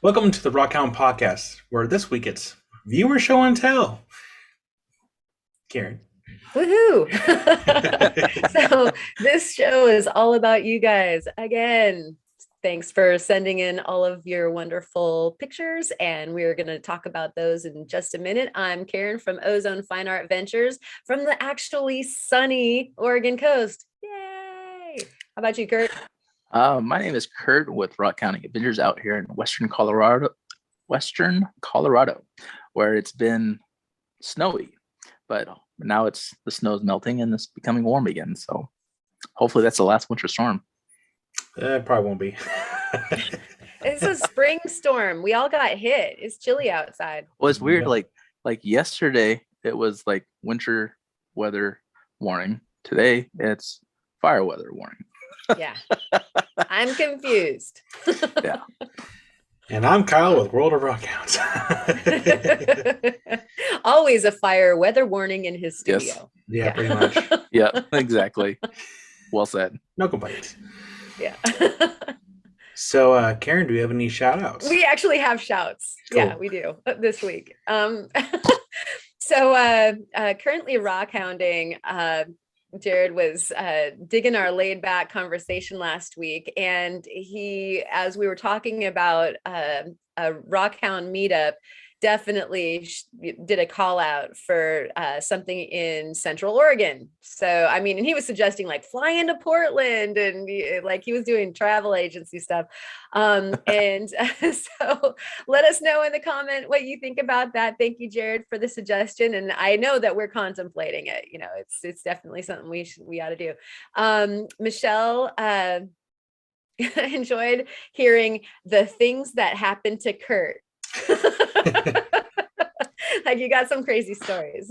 Welcome to the Rockhound Podcast, where this week it's viewer show and tell. Karen. Woohoo! So this show is all about you guys again. Thanks for sending in all of your wonderful pictures, and we're going to talk about those in just a minute. I'm Karen from Ozone Fine Art Ventures from the actually sunny Oregon coast. Yay! How about you, Kurt? My name is Kurt with Rock.Hounding.Adventures out here in Western Colorado, where it's been snowy, but now the snow's melting and it's becoming warm again. So hopefully that's the last winter storm. It probably won't be. It's a spring storm. We all got hit. It's chilly outside. Well, it's weird. Yeah. Like yesterday, it was like winter weather warning. Today, it's fire weather warning. Yeah, I'm confused. Yeah. And I'm Kyle with World of Rockhounds. Always a fire weather warning in his studio. Yes. Yeah, pretty much. Yeah, exactly. Well said. No complaints. Yeah. So, Karen, do we have any shout outs? We actually have shouts. Cool. Yeah, we do this week. So currently rock hounding, Jared was digging our laid back conversation last week, and as we were talking about a Rockhound meetup, definitely did a call out for something in Central Oregon. So, I mean, and he was suggesting like fly into Portland, and like he was doing travel agency stuff. So let us know in the comment what you think about that. Thank you, Jared, for the suggestion. And I know that we're contemplating it. You know, it's definitely something we ought to do. Michelle enjoyed hearing the things that happened to Kurt. Like you got some crazy stories.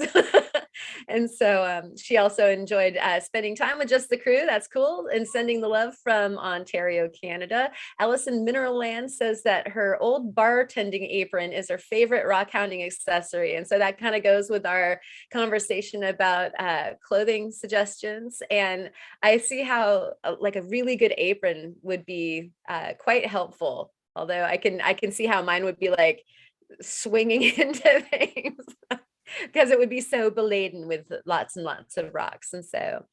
And so she also enjoyed spending time with just the crew. That's cool. And sending the love from Ontario, Canada. Allison Mineral Land says that her old bartending apron is her favorite rock hounding accessory. And so that kind of goes with our conversation about clothing suggestions. And I see how like a really good apron would be quite helpful. Although I can see how mine would be like swinging into things because it would be so beladen with lots and lots of rocks. And so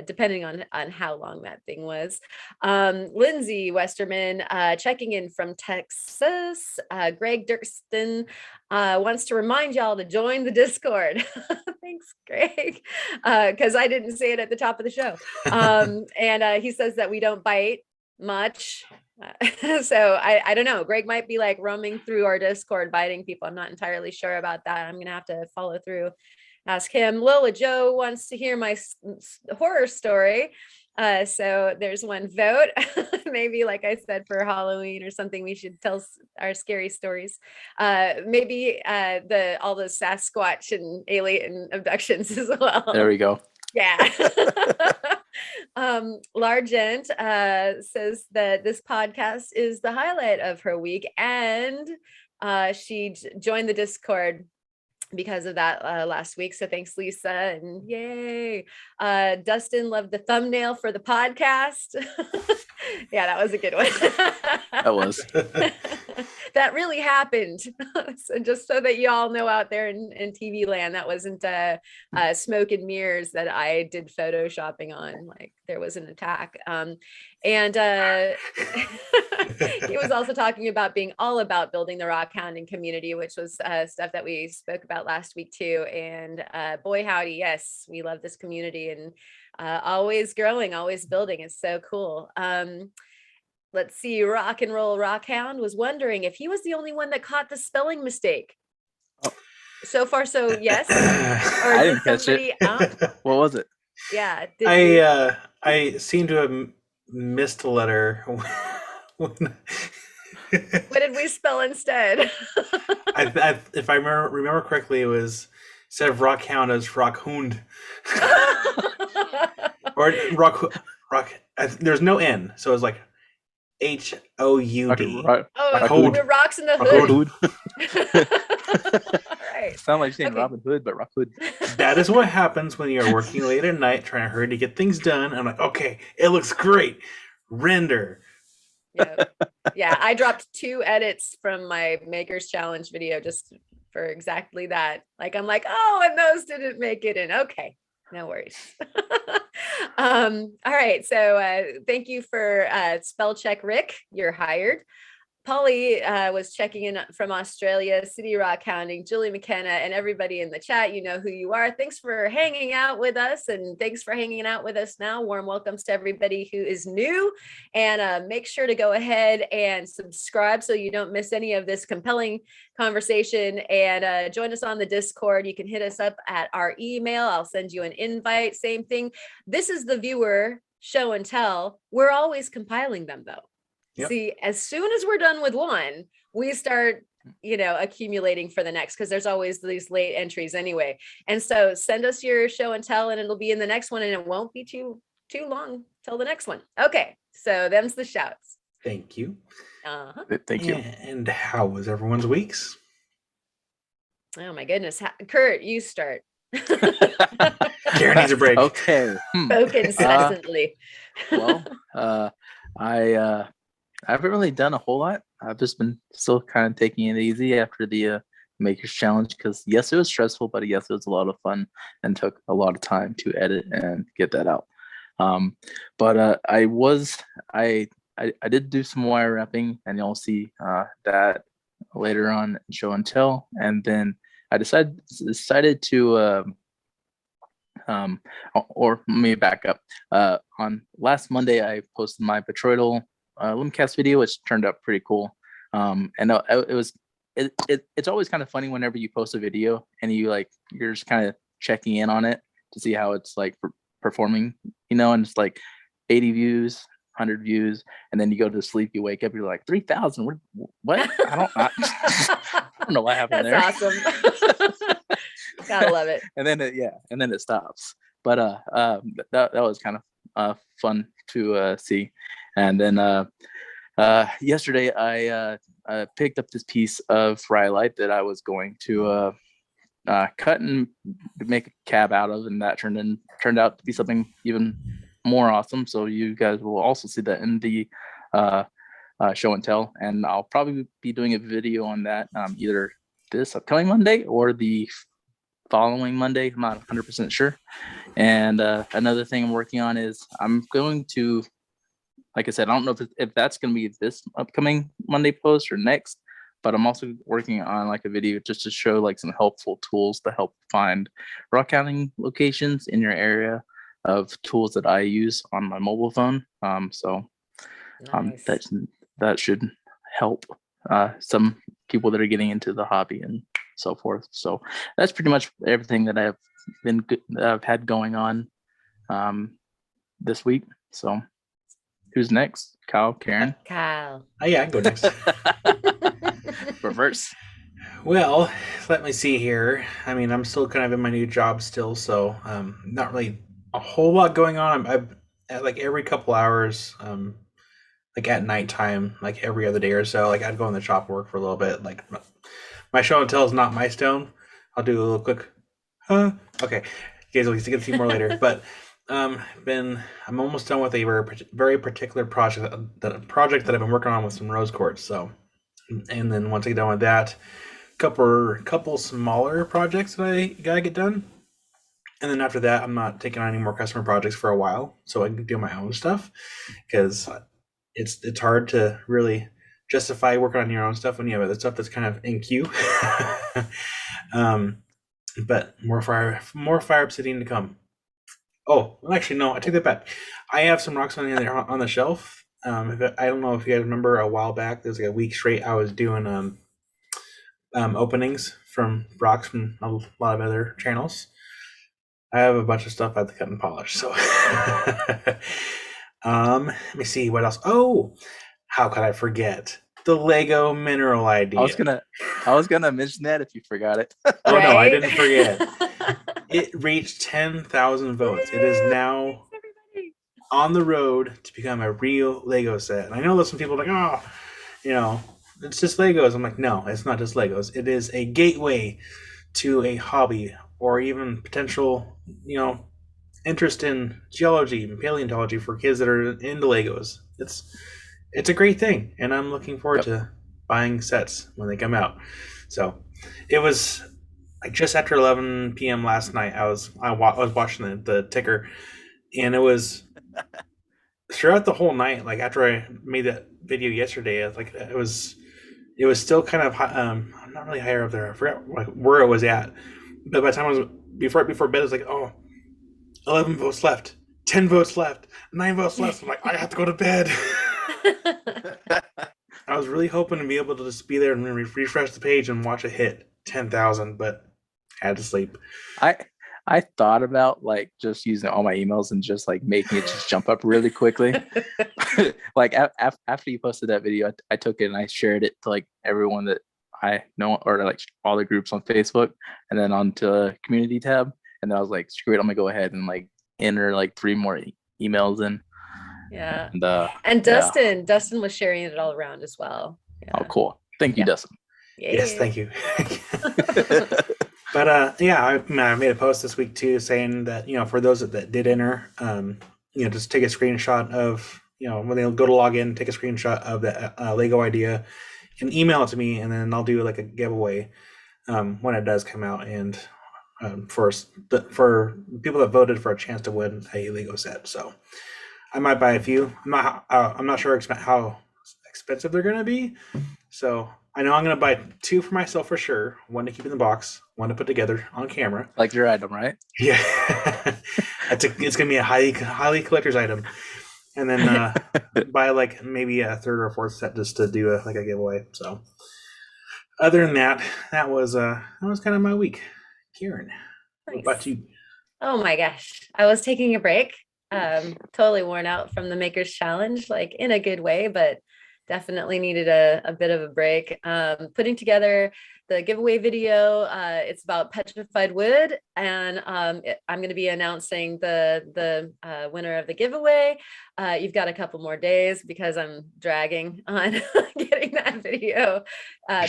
depending on how long that thing was. Lindsay Westerman checking in from Texas. Greg Dirkston wants to remind y'all to join the Discord. Thanks, Greg, because I didn't say it at the top of the show. And he says that we don't bite much. So I don't know. Greg might be like roaming through our Discord biting people. I'm not entirely sure about that. I'm gonna have to follow through, ask him. Lola Joe wants to hear my horror story. So there's one vote. Maybe, like I said, for Halloween or something, we should tell our scary stories. Maybe all the Sasquatch and alien abductions as well. There we go. Yeah. Largent says that this podcast is the highlight of her week, and she joined the Discord because of that last week. So thanks, Lisa, and yay. Dustin loved the thumbnail for the podcast. Yeah, that was a good one. That was. That really happened. So just so that you all know out there in TV land, that wasn't smoke and mirrors that I did photoshopping on. Like there was an attack. And he was also talking about being all about building the rock hounding community, which was stuff that we spoke about last week too. And boy, howdy, yes, we love this community and always growing, always building. It's so cool. Let's see, Rock and Roll Rockhound was wondering if he was the only one that caught the spelling mistake. Oh. So far, so yes. Or I didn't catch it. What was it? Yeah. I seem to have missed a letter. What did we spell instead? If I remember correctly, it was instead of Rockhound, it was Rockhound. Or rock. There's no N, so it's like Houd. Oh, the rocks in the hood. Right. Sound like you're saying Robin Hood, but Rock Hood. That is what happens when you're working late at night trying to hurry to get things done. I'm like, okay, it looks great. Render. Yeah, I dropped 2 edits from my Makers Challenge video just for exactly that. Like, I'm like, oh, and those didn't make it in. Okay, no worries. All right. So thank you for spell check, Rick. You're hired. Polly was checking in from Australia, City Rock Hounding, Julie McKenna, and everybody in the chat. You know who you are. Thanks for hanging out with us, and thanks for hanging out with us now. Warm welcomes to everybody who is new, and make sure to go ahead and subscribe so you don't miss any of this compelling conversation, and join us on the Discord. You can hit us up at our email. I'll send you an invite. Same thing. This is the viewer show and tell. We're always compiling them, though. Yep. See, as soon as we're done with one, we start, accumulating for the next, because there's always these late entries anyway. And so send us your show and tell, and it'll be in the next one, and it won't be too long till the next one. Okay, so them's the shouts. Thank you. Thank you. And how was everyone's weeks? Oh my goodness, Kurt, you start. Karen needs a break. Okay. Spoke incessantly. I haven't really done a whole lot. I've just been still kind of taking it easy after the Makers Challenge, because yes, it was stressful, but yes, it was a lot of fun and took a lot of time to edit and get that out. But I did do some wire wrapping, and you'll see that later on in show and tell. And then I decided to or let me back up. On last Monday, I posted my Betroidal Limcast video, which turned out pretty cool. And it's always kind of funny whenever you post a video and you're just kind of checking in on it to see how it's like performing, and it's like 80 views, 100 views, and then you go to sleep, you wake up, you're like 3,000. What? I don't know what happened. That's there. Awesome. Gotta love it. And then it stops. But that was kind of fun to see. And then yesterday I picked up this piece of Rhyolite that I was going to cut and make a cab out of, and that turned out to be something even more awesome. So you guys will also see that in the show and tell, and I'll probably be doing a video on that either this upcoming Monday or the following Monday. I'm not 100% sure. And another thing I'm working on is I'm going to, like I said, I don't know if that's going to be this upcoming Monday post or next, but I'm also working on like a video just to show like some helpful tools to help find rock hounding locations in your area of tools that I use on my mobile phone. So nice. That should help some people that are getting into the hobby and so forth. So that's pretty much everything that I've had going on this week. So who's next? Kyle, Karen? Kyle. Oh yeah, I can go next. Reverse. Well, let me see here. I mean, I'm still kind of in my new job still, so not really a whole lot going on. I'm at like every couple hours, like at nighttime, like every other day or so, like I'd go in the shop work for a little bit. Like my show and tell is not my stone. I'll do a little quick, okay. You guys will get to see more later, but I'm almost done with a very particular project that I've been working on with some rose quartz. So, and then once I get done with that, couple smaller projects that I gotta get done, and then after that, I'm not taking on any more customer projects for a while, so I can do my own stuff, because it's hard to really justify working on your own stuff when you have other stuff that's kind of in queue. But more fire obsidian to come. Oh, well, actually, no, I take that back. I have some rocks on the shelf. I don't know if you guys remember, a while back, there was like a week straight I was doing openings from rocks from a lot of other channels. I have a bunch of stuff I have to cut and polish. So, let me see what else. Oh, how could I forget the Lego mineral idea? I was gonna mention that if you forgot it. Oh no, I didn't forget. It reached 10,000 votes. It is now on the road to become a real Lego set. And I know that some people are like, it's just Legos. I'm like, no, it's not just Legos. It is a gateway to a hobby or even potential, interest in geology and paleontology for kids that are into Legos. it's a great thing, and I'm looking forward to buying sets when they come out. So it was like just after 11 p.m. last night. I was watching the ticker, and it was throughout the whole night. Like after I made that video yesterday, it was still kind of not really higher up there. I forgot like where it was at, but by the time I was before bed, it was like, oh, 11 votes left, 10 votes left, 9 votes left. I'm like, I have to go to bed. I was really hoping to be able to just be there and refresh the page and watch it hit 10,000, but I had to sleep. I thought about like just using all my emails and just like making it just jump up really quickly. Like after you posted that video, I took it and I shared it to like everyone that I know, or like all the groups on Facebook, and then onto the community tab. And then I was like, screw it, I'm gonna go ahead and like enter like 3 more emails in. Yeah. And Dustin was sharing it all around as well. Yeah. Oh, cool. Thank you, Dustin. Yeah. Yes, thank you. But yeah, I made a post this week too saying that, for those that did enter, just take a screenshot of, when they go to log in, take a screenshot of the Lego idea and email it to me, and then I'll do like a giveaway when it does come out, and for people that voted for a chance to win a Lego set. So I might buy a few. I'm not sure how expensive they're going to be. So I know I'm going to buy 2 for myself for sure. 1 to keep in the box, 1 to put together on camera. Like your item, right? Yeah. It's going to be a highly collector's item. And then buy like maybe a 3rd or 4th set just to do a giveaway. So other than that, that was kind of my week. Karen, Nice. what about you? Oh my gosh. I was taking a break. Totally worn out from the Makers Challenge, like in a good way, but definitely needed a bit of a break. Putting together the giveaway video. It's about petrified wood, and I'm going to be announcing the winner of the giveaway. You've got a couple more days because I'm dragging on getting that video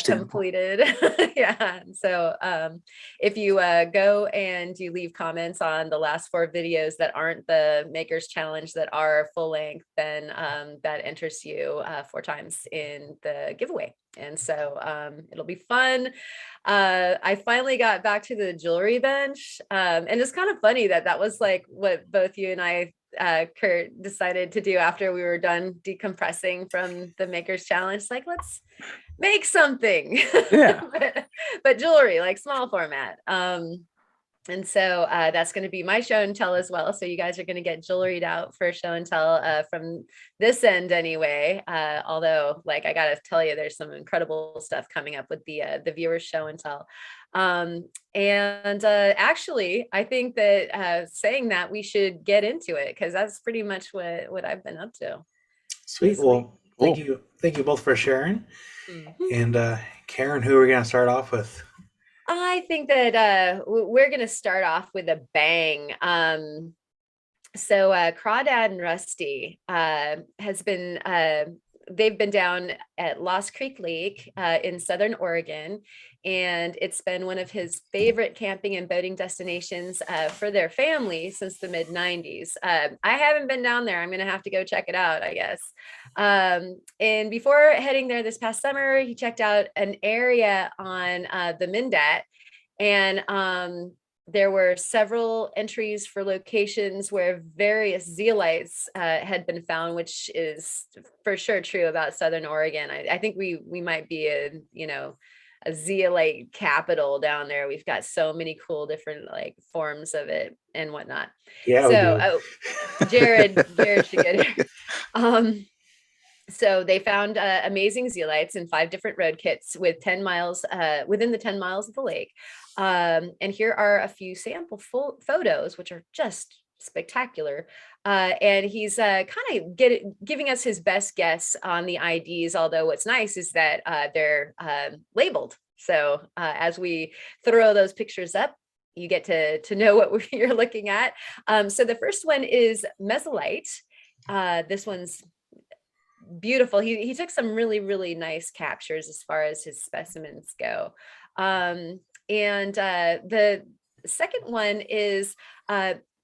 completed. Yeah. So if you go and you leave comments on the last 4 videos that aren't the Makers Challenge that are full length, then that enters you 4 times in the giveaway. And so it'll be fun. I finally got back to the jewelry bench, and it's kind of funny that was like what both you and I, Kurt, decided to do after we were done decompressing from the Makers Challenge. Like, let's make something. Yeah. but jewelry, like small format. And so that's going to be my show and tell as well. So you guys are going to get jewelried out for show and tell from this end anyway. Although, like, I got to tell you, there's some incredible stuff coming up with the viewers show and tell. Actually, I think that saying that we should get into it, because that's pretty much what I've been up to. Sweet. Well, thank you both for sharing. Mm-hmm. And Karen, who are we going to start off with? I think that we're going to start off with a bang. So Crawdad and Rusty has been, they've been down at Lost Creek Lake in Southern Oregon, and it's been one of his favorite camping and boating destinations for their family since the mid-90s. I haven't been down there. I'm going to have to go check it out, I guess. And before heading there this past summer, he checked out an area on the Mindat, and there were several entries for locations where various zeolites had been found, which is for sure true about Southern Oregon. I think we might be a zeolite capital down there. We've got so many cool different like forms of it and whatnot. Yeah. So Jared should get here. So they found amazing zeolites in 5 different road kits with 10 miles within the 10 miles of the lake. And here are a few sample photos, which are just spectacular. And he's kind of giving us his best guess on the IDs. Although what's nice is that they're labeled. So as we throw those pictures up, you get to know what you're looking at. So the first one is mesolite. This one's beautiful. He took some really, really nice captures as far as his specimens go. And the second one is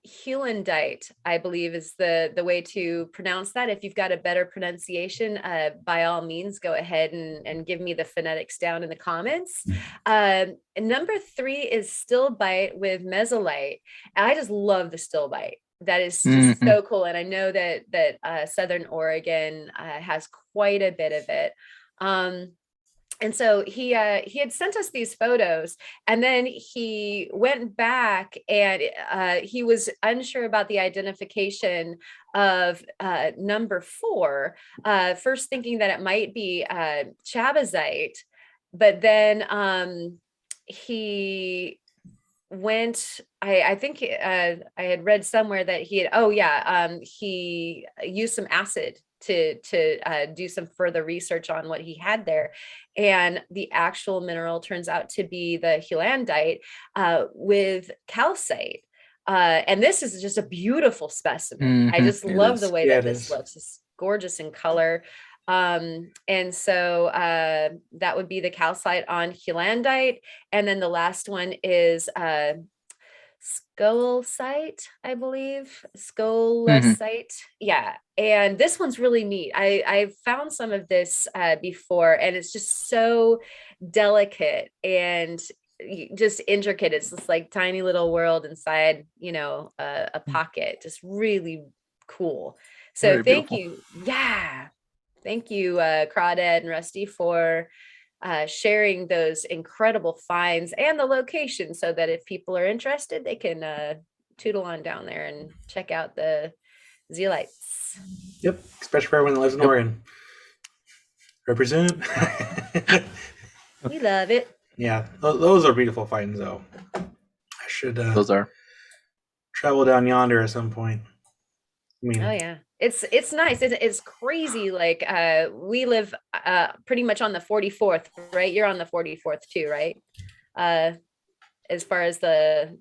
Heulandite, I believe, is the way to pronounce that. If you've got a better pronunciation, by all means, go ahead and give me the phonetics down in the comments. Number 3 is stilbite with mesolite. And I just love the stilbite. That is just so cool. And I know that Southern Oregon has quite a bit of it. And so he had sent us these photos, and then he went back and he was unsure about the identification of number 4, first thinking that it might be chabazite, but then he went, I think I had read somewhere that he used some acid to do some further research on what he had there, and the actual mineral turns out to be the heulandite with calcite. And this is just a beautiful specimen. I just love the way that this looks. It's gorgeous in color. And so that would be the calcite on heulandite. And then the last one is scolecite, I believe. Scolecite. Yeah. And this one's really neat. I've found some of this before, and it's just so delicate and just intricate. It's just like tiny little world inside, a pocket. Just really cool. So thank you. Yeah. Thank you, Crawdad and Rusty, for sharing those incredible finds and the location, so that if people are interested, they can tootle on down there and check out the zeolites. Yep, especially for everyone that lives in Oregon. Represent. We love it. Yeah, those are beautiful finds, though. I should those are travel down yonder at some point. Oh yeah, it's nice. It's crazy. Like we live pretty much on the 44th, right? You're on the 44th too, right? As far as the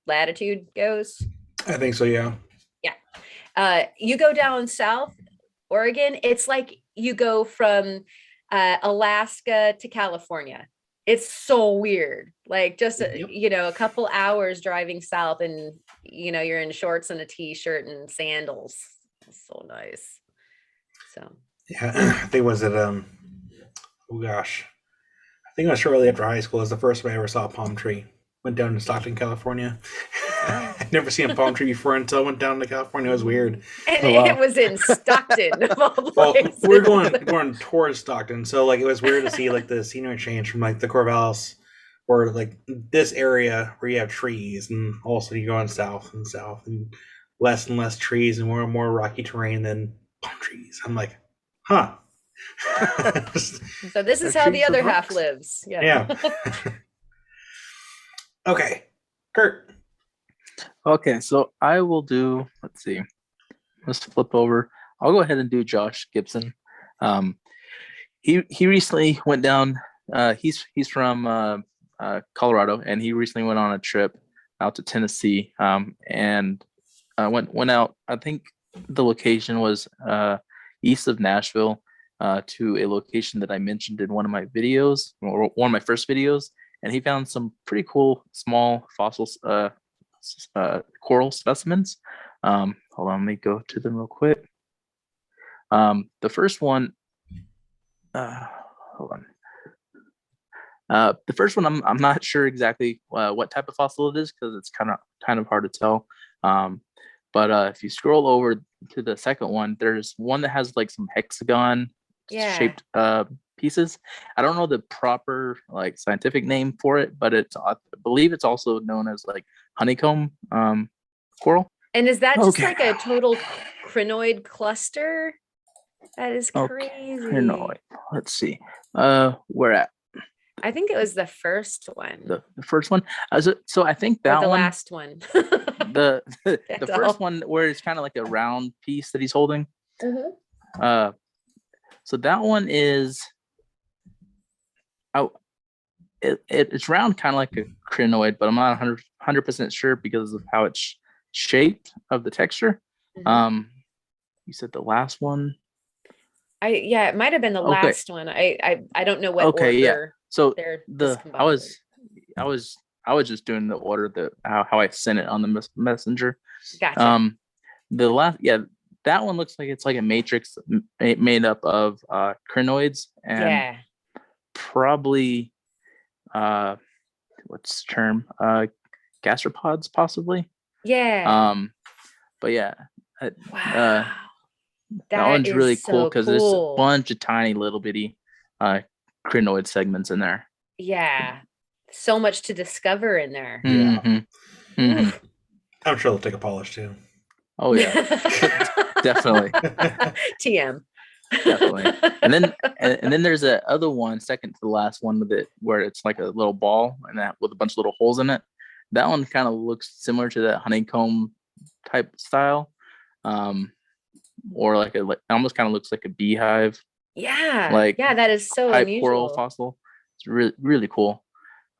latitude goes. I think so, yeah. Yeah. You go down south Oregon, it's like you go from Alaska to California. It's so weird. Like just a couple hours driving south, and you're in shorts and a t-shirt and sandals. It's so nice. So yeah, I think was it oh gosh, I think it was shortly after high school. It was the first time I ever saw a palm tree. Went down to Stockton, California. I'd never seen a palm tree before until I went down to California. It was weird. And it was in Stockton. Well, we're going towards Stockton, so like it was weird to see like the scenery change from like the Corvallis, or like this area where you have trees, and also you go on south and less trees and more and more rocky terrain than palm trees. I'm like, huh. So this is how the other half lives. Yeah. Okay, Kurt. Okay, so I will do, let's see, let's flip over. I'll go ahead and do Josh Gibson. He recently went down, he's from Colorado, and he recently went on a trip out to Tennessee, and went out, I think the location was east of Nashville, to a location that I mentioned in one of my videos, or one of my first videos, and he found some pretty cool small fossils, coral specimens. Hold on, let me go to them real quick. The first one, hold on. The first one, I'm not sure exactly what type of fossil it is, because it's kind of hard to tell. But if you scroll over to the second one, there's one that has like some hexagon shaped pieces. I don't know the proper like scientific name for it, but I believe it's also known as like honeycomb coral. And is that just like a total crinoid cluster? That is crazy. Crinoid. Let's see. Where at? I think it was the first one. The first one. So I think that the one. Last one. the first one where it's kind of like a round piece that he's holding. Mm-hmm. So that one is. It's round, kind of like a crinoid, but I'm not 100% sure because of how it's shaped of the texture. Mm-hmm. You said the last one. It might have been the last one. I don't know what order. Yeah. So I was just doing the order that how I sent it on the messenger. Gotcha. The last, that one looks like it's like a matrix made up of crinoids and probably what's the term, gastropods possibly. But yeah, wow, that one's really so cool because there's a bunch of tiny little bitty crinoid segments in there. Yeah, so much to discover in there. I'm sure they'll take a polish too. Oh yeah, definitely. TM. Definitely. And then there's a other one, second to the last one with it, where it's like a little ball and that with a bunch of little holes in it. That one kind of looks similar to that honeycomb type style, or like almost kind of looks like a beehive. That is so unusual. Coral fossil. It's really really cool.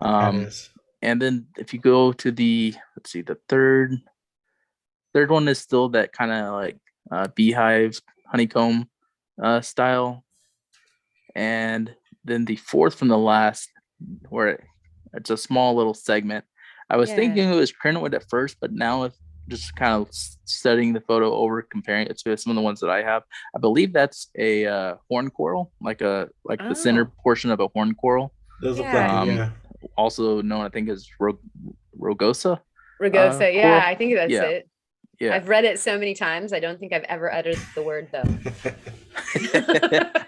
That is. And then if you go to the third one is still that kind of like beehive honeycomb style, and then the fourth from the last, where it's a small little segment. I was thinking it was crinoid at first, but now it's just kind of studying the photo over, comparing it to some of the ones that I have. I believe that's a horn coral, like the center portion of a horn coral. Does look like also known, I think, as rugosa. Rugosa, coral. I think that's it. Yeah. I've read it so many times. I don't think I've ever uttered the word though.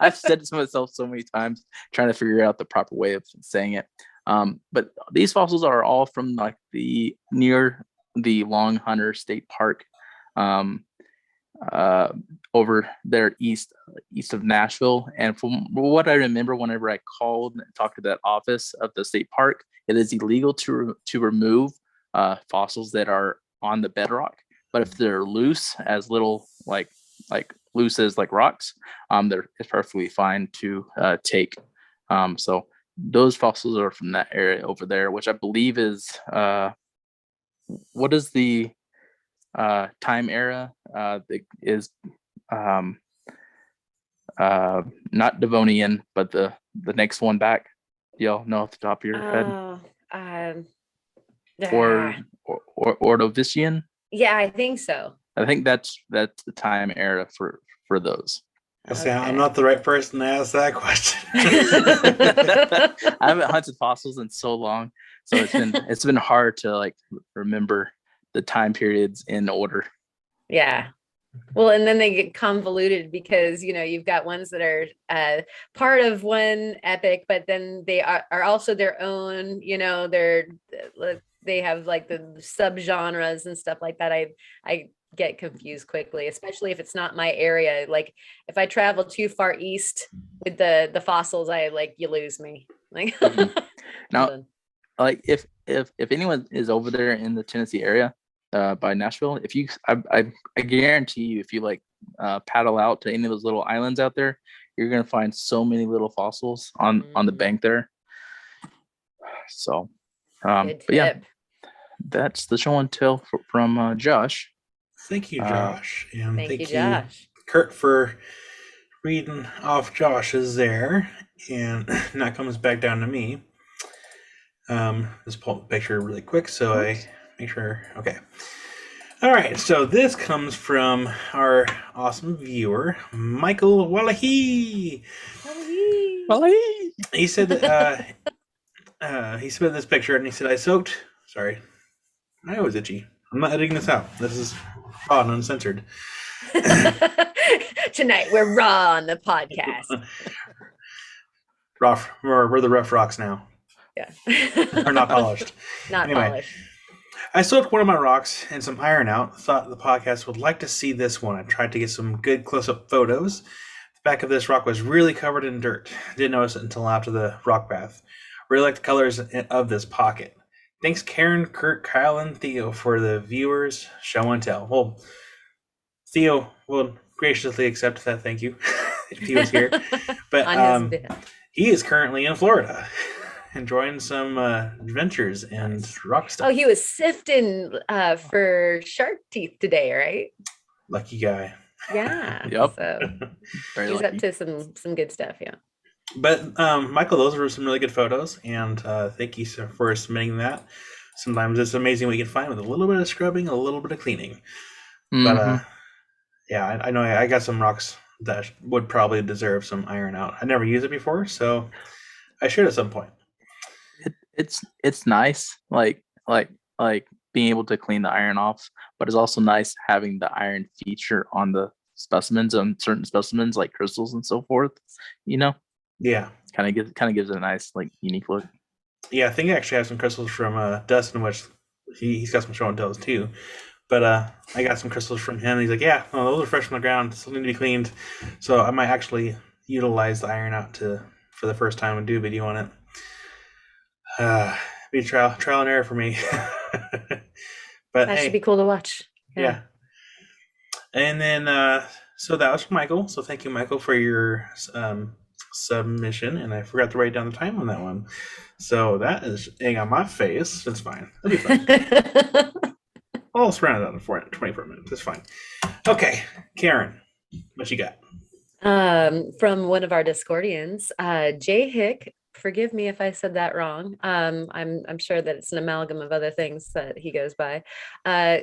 I've said it to myself so many times, trying to figure out the proper way of saying it. But these fossils are all from like near the Long Hunter State Park, over there east of Nashville. And from what I remember, whenever I called and talked to that office of the state park, it is illegal to remove fossils that are on the bedrock. But if they're loose as little like loose as like rocks, it's perfectly fine to take. So those fossils are from that area over there, which I believe is what is the time era that is not Devonian, but the next one back. Y'all know off the top of your head? Or Ordovician? Yeah, I think so. I think that's the time era for those. Okay. I'm not the right person to ask that question. I haven't hunted fossils in so long, so it's been hard to like remember the time periods in order. Yeah. Well, and then they get convoluted because you've got ones that are part of one epic, but then they are also their own. They have like the subgenres and stuff like that. I get confused quickly, especially if it's not my area. Like if I travel too far east with the fossils, you lose me. Like now, like if anyone is over there in the Tennessee area by Nashville, I guarantee you, if you like paddle out to any of those little islands out there, you're gonna find so many little fossils on the bank there. So but yeah, that's the show and tell from Josh. Thank you, Josh. And thank you, Josh. Kurt, for reading off Josh's there. And that comes back down to me. Just pull up the picture really quick so I make sure. Okay. All right. So this comes from our awesome viewer, Michael Wallahi. He said that he submitted this picture and he said, sorry, I was itchy. I'm not editing this out. This is raw and uncensored. Tonight we're raw on the podcast. Raw, we're the rough rocks now. Yeah. Or not polished. Polished. I soaked one of my rocks and some iron out. Thought the podcast would like to see this one. I tried to get some good close-up photos. The back of this rock was really covered in dirt. Didn't notice it until after the rock bath. Really like the colors of this pocket. Thanks, Karen, Kurt, Kyle, and Theo for the viewers' show and tell. Well, Theo will graciously accept that. Thank you if he was here. But he is currently in Florida, enjoying some adventures and rock stuff. Oh, he was sifting for shark teeth today, right? Lucky guy. Yeah. Yep. So Very he's lucky. up to some good stuff. Yeah. But Michael, those were some really good photos, and thank you for submitting that. Sometimes it's amazing what you can find with a little bit of scrubbing, a little bit of cleaning. But Mm-hmm. yeah, I know I got some rocks that would probably deserve some iron out. I never used it before, so I should at some point. It's nice, like being able to clean the iron off, but it's also nice having the iron feature on the specimens, on certain specimens like crystals and so forth. You know, Yeah. kind of gives it a nice like unique look. Yeah, I think I actually have some crystals from Dustin, which he's got some show and tells too. But I got some crystals from him. He's like, yeah, no, those are fresh from the ground, still need to be cleaned. So I might actually utilize the iron out for the first time and do a video on it. Be trial and error for me. But That hey, should be cool to watch. yeah. And then so that was from Michael. So thank you, Michael, for your submission. And I forgot to write down the time on that one. So that is egg on my face. It's fine. It'll be fine. I'll surround it out in 24 minutes. It's fine. Okay, Karen, what you got? From one of our Discordians, Jay Hick. Forgive me if I said that wrong. I'm sure that it's an amalgam of other things that he goes by.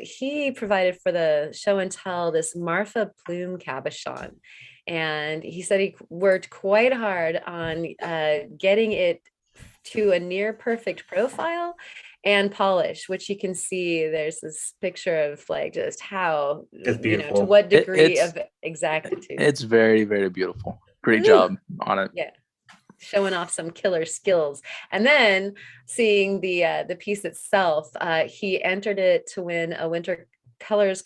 He provided for the show and tell this Marfa plume cabochon, and he said he worked quite hard on getting it to a near perfect profile and polish, which you can see there's this picture of like just how, It's to beautiful. what degree It's of exactitude. it's very, very beautiful. Great Ooh. job on it. Yeah, showing off some killer skills. And then seeing the piece itself, he entered it to win a winter colors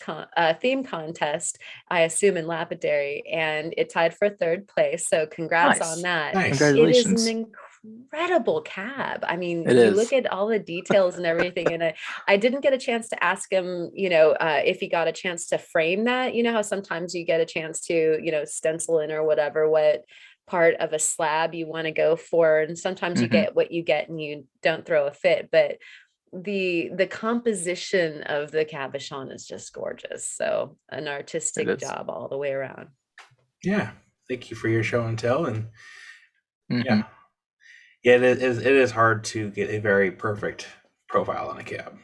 theme contest, I assume in lapidary, and it tied for third place. So congrats Nice. on that. Nice. Congratulations. It is an incredible cab. I mean, It you is. look at all the details and everything, and I didn't get a chance to ask him, if he got a chance to frame that. You know how sometimes you get a chance to, stencil in or whatever, what part of a slab you want to go for, and sometimes you Mhm. get what you get and you don't throw a fit, but the composition of the cabochon is just gorgeous. So an artistic is. job all the way around. Yeah, thank you for your show and tell. And Mhm. yeah, it is hard to get a very perfect profile on a cab.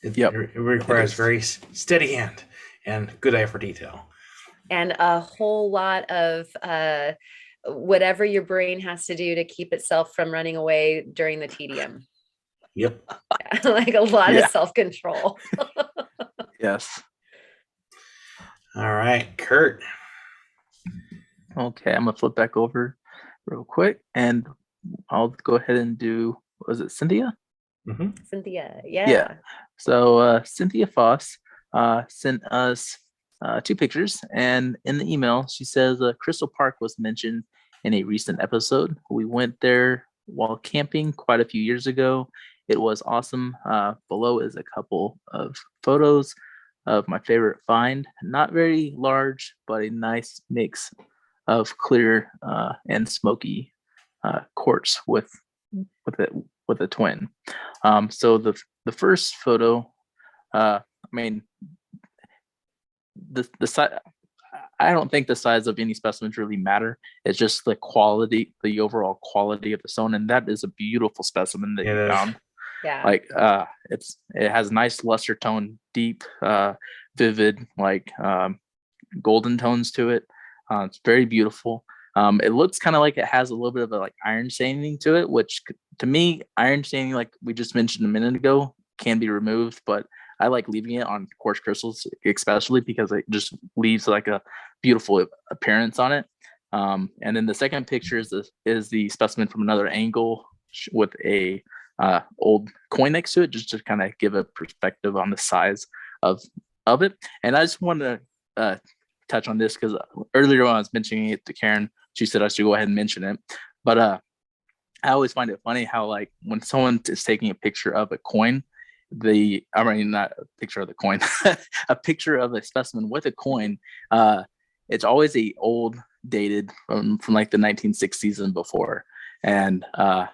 Yep. It requires very steady hand and good eye for detail. And a whole lot of whatever your brain has to do to keep itself from running away during the tedium. Yep. Like a lot Yeah. of self-control. Yes. All right, Kurt. Okay, I'm gonna flip back over real quick, and I'll go ahead and do. Was it Cynthia? Mm-hmm. Cynthia, Yeah. So Cynthia Foss sent us 2 pictures, and in the email she says Crystal Park was mentioned in a recent episode. We went there while camping quite a few years ago. It was awesome. Below is a couple of photos of my favorite find. Not very large, but a nice mix of clear and smoky quartz with a twin. So the first photo, I mean, the size. I don't think the size of any specimens really matter. It's just the quality, the overall quality of the stone, and that is a beautiful specimen that you found. Yeah. Like it has nice luster tone, deep, vivid, like golden tones to it. It's very beautiful. It looks kind of like it has a little bit of a like iron staining to it, which to me, iron staining, like we just mentioned a minute ago, can be removed, but I like leaving it on quartz crystals, especially because it just leaves like a beautiful appearance on it. And then the second picture is the specimen from another angle with a old coin next to it, just to kind of give a perspective on the size of it. And I just want to touch on this because earlier when I was mentioning it to Karen, she said I should go ahead and mention it. But I always find it funny how like when someone is taking a picture of a coin, not a picture of the coin, a picture of a specimen with a coin, it's always a old dated from like the 1960s and before. And I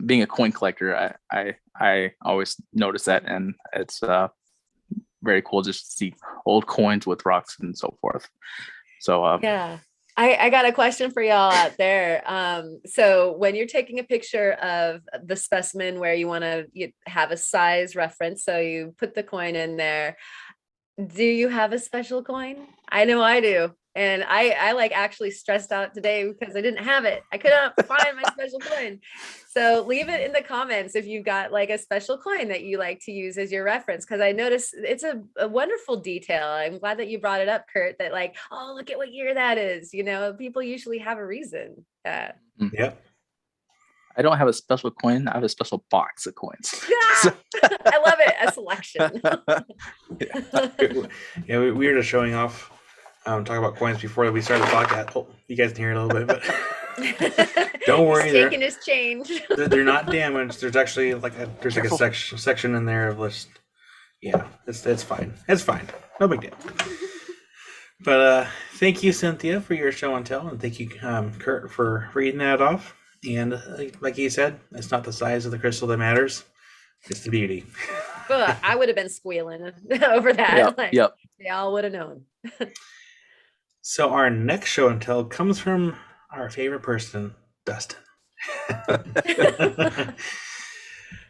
being a coin collector, I always notice that, and it's very cool just to see old coins with rocks and so forth. So yeah. I got a question for y'all out there. So when you're taking a picture of the specimen where you want to have a size reference, so you put the coin in there, do you have a special coin? I know I do. And I like actually stressed out today because I didn't have it. I couldn't find my special coin. So leave it in the comments if you've got like a special coin that you like to use as your reference. Cause I noticed it's a wonderful detail. I'm glad that you brought it up, Kurt, that like, oh, look at what year that is. You know, people usually have a reason. Yep. I don't have a special coin. I have a special box of coins. Yeah, I love it. A selection. Yeah, we were just showing off, talking about coins before we started the podcast. Oh, you guys can hear it a little bit, but don't worry. He's taking his change. They're not damaged. There's actually like a section in there of list. Yeah, it's fine. It's fine. No big deal. But thank you, Cynthia, for your show and tell, and thank you, Kurt, for reading that off. And like you said, it's not the size of the crystal that matters; it's the beauty. Ugh, I would have been squealing over that. Yep. Like, Yep. they all would have known. So our next show and tell comes from our favorite person, Dustin.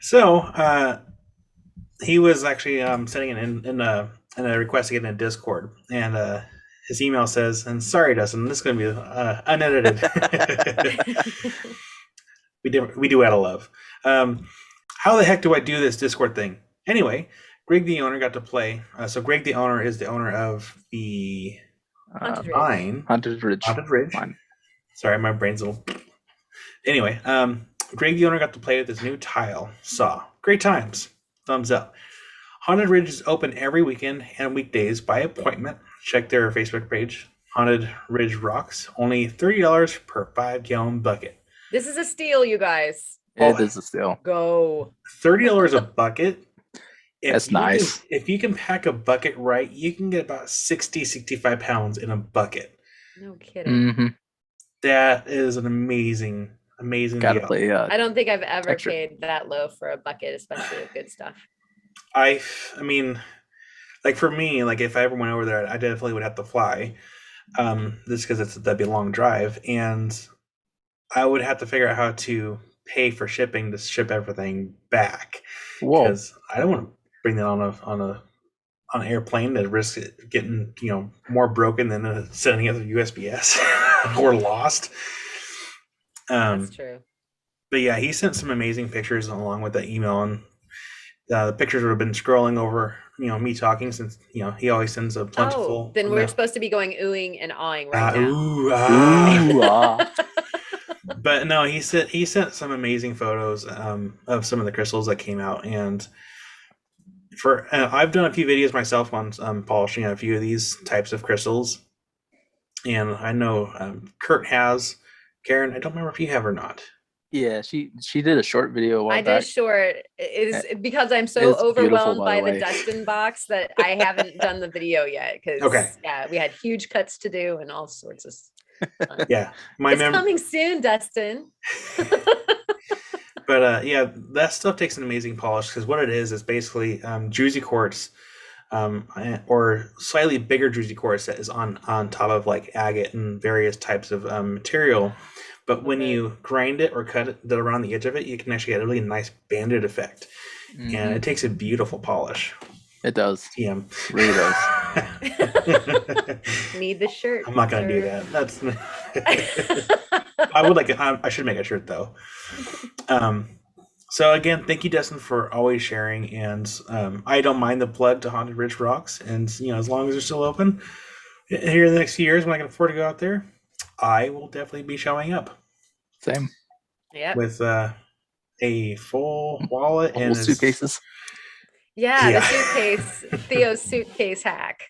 So he was actually sending in a request to get in a Discord, and his email says, "And sorry, Dustin, this is going to be unedited." we do out of love. How the heck do I do this Discord thing? Anyway, Greg the owner got to play. So Greg the owner is the owner of the Haunted Ridge. Fine. Sorry, my brain's a little. Anyway, Greg the owner got to play with his new tile saw. Great times. Thumbs up. Haunted Ridge is open every weekend and weekdays by appointment. Check their Facebook page. Haunted Ridge Rocks. Only $30 per 5-gallon bucket. This is a steal, you guys. It is a steal. Go. $30 a bucket. That's nice. If you can pack a bucket right, you can get about 65 pounds in a bucket. No kidding. Mm-hmm. That is an amazing Gotta deal. play. I don't think I've ever extra. paid that low for a bucket, especially with good stuff. I mean, like for me, like if I ever went over there, I definitely would have to fly, just because that'd be a long drive, and I would have to figure out how to pay for shipping to ship everything back. Whoa. Because I don't want to bring that on an airplane that risks it getting more broken than sending it to USPS or lost. That's true. But yeah, he sent some amazing pictures along with that email, and the pictures would have been scrolling over, me talking, since he always sends a plentiful. Oh, then we're supposed to be going oohing and awing right now. Ooh, ah. But no, he sent some amazing photos of some of the crystals that came out, and I've done a few videos myself on polishing a few of these types of crystals, and I know Kurt has. Karen, I don't remember if you have or not. Yeah, she did a short video a while I back. did short. It is because I'm so overwhelmed by the Dustin box that I haven't done the video yet. Because we had huge cuts to do and all sorts of fun. Yeah, it's coming soon, Dustin. But yeah, that stuff takes an amazing polish, because what it is basically druzy quartz, or slightly bigger druzy quartz that is on top of like agate and various types of material. But when you grind it or cut it around the edge of it, you can actually get a really nice banded effect. Mm-hmm. And it takes a beautiful polish. It does. Yeah. It really does. Need the shirt. I'm not going to do that. That's. I should make a shirt though. So again, thank you, Dustin, for always sharing. And I don't mind the plug to Haunted Ridge Rocks. And as long as they're still open here in the next few years, when I can afford to go out there, I will definitely be showing up. Same. Yeah. With a full wallet and suitcases. Yeah, the suitcase, Theo's suitcase hack.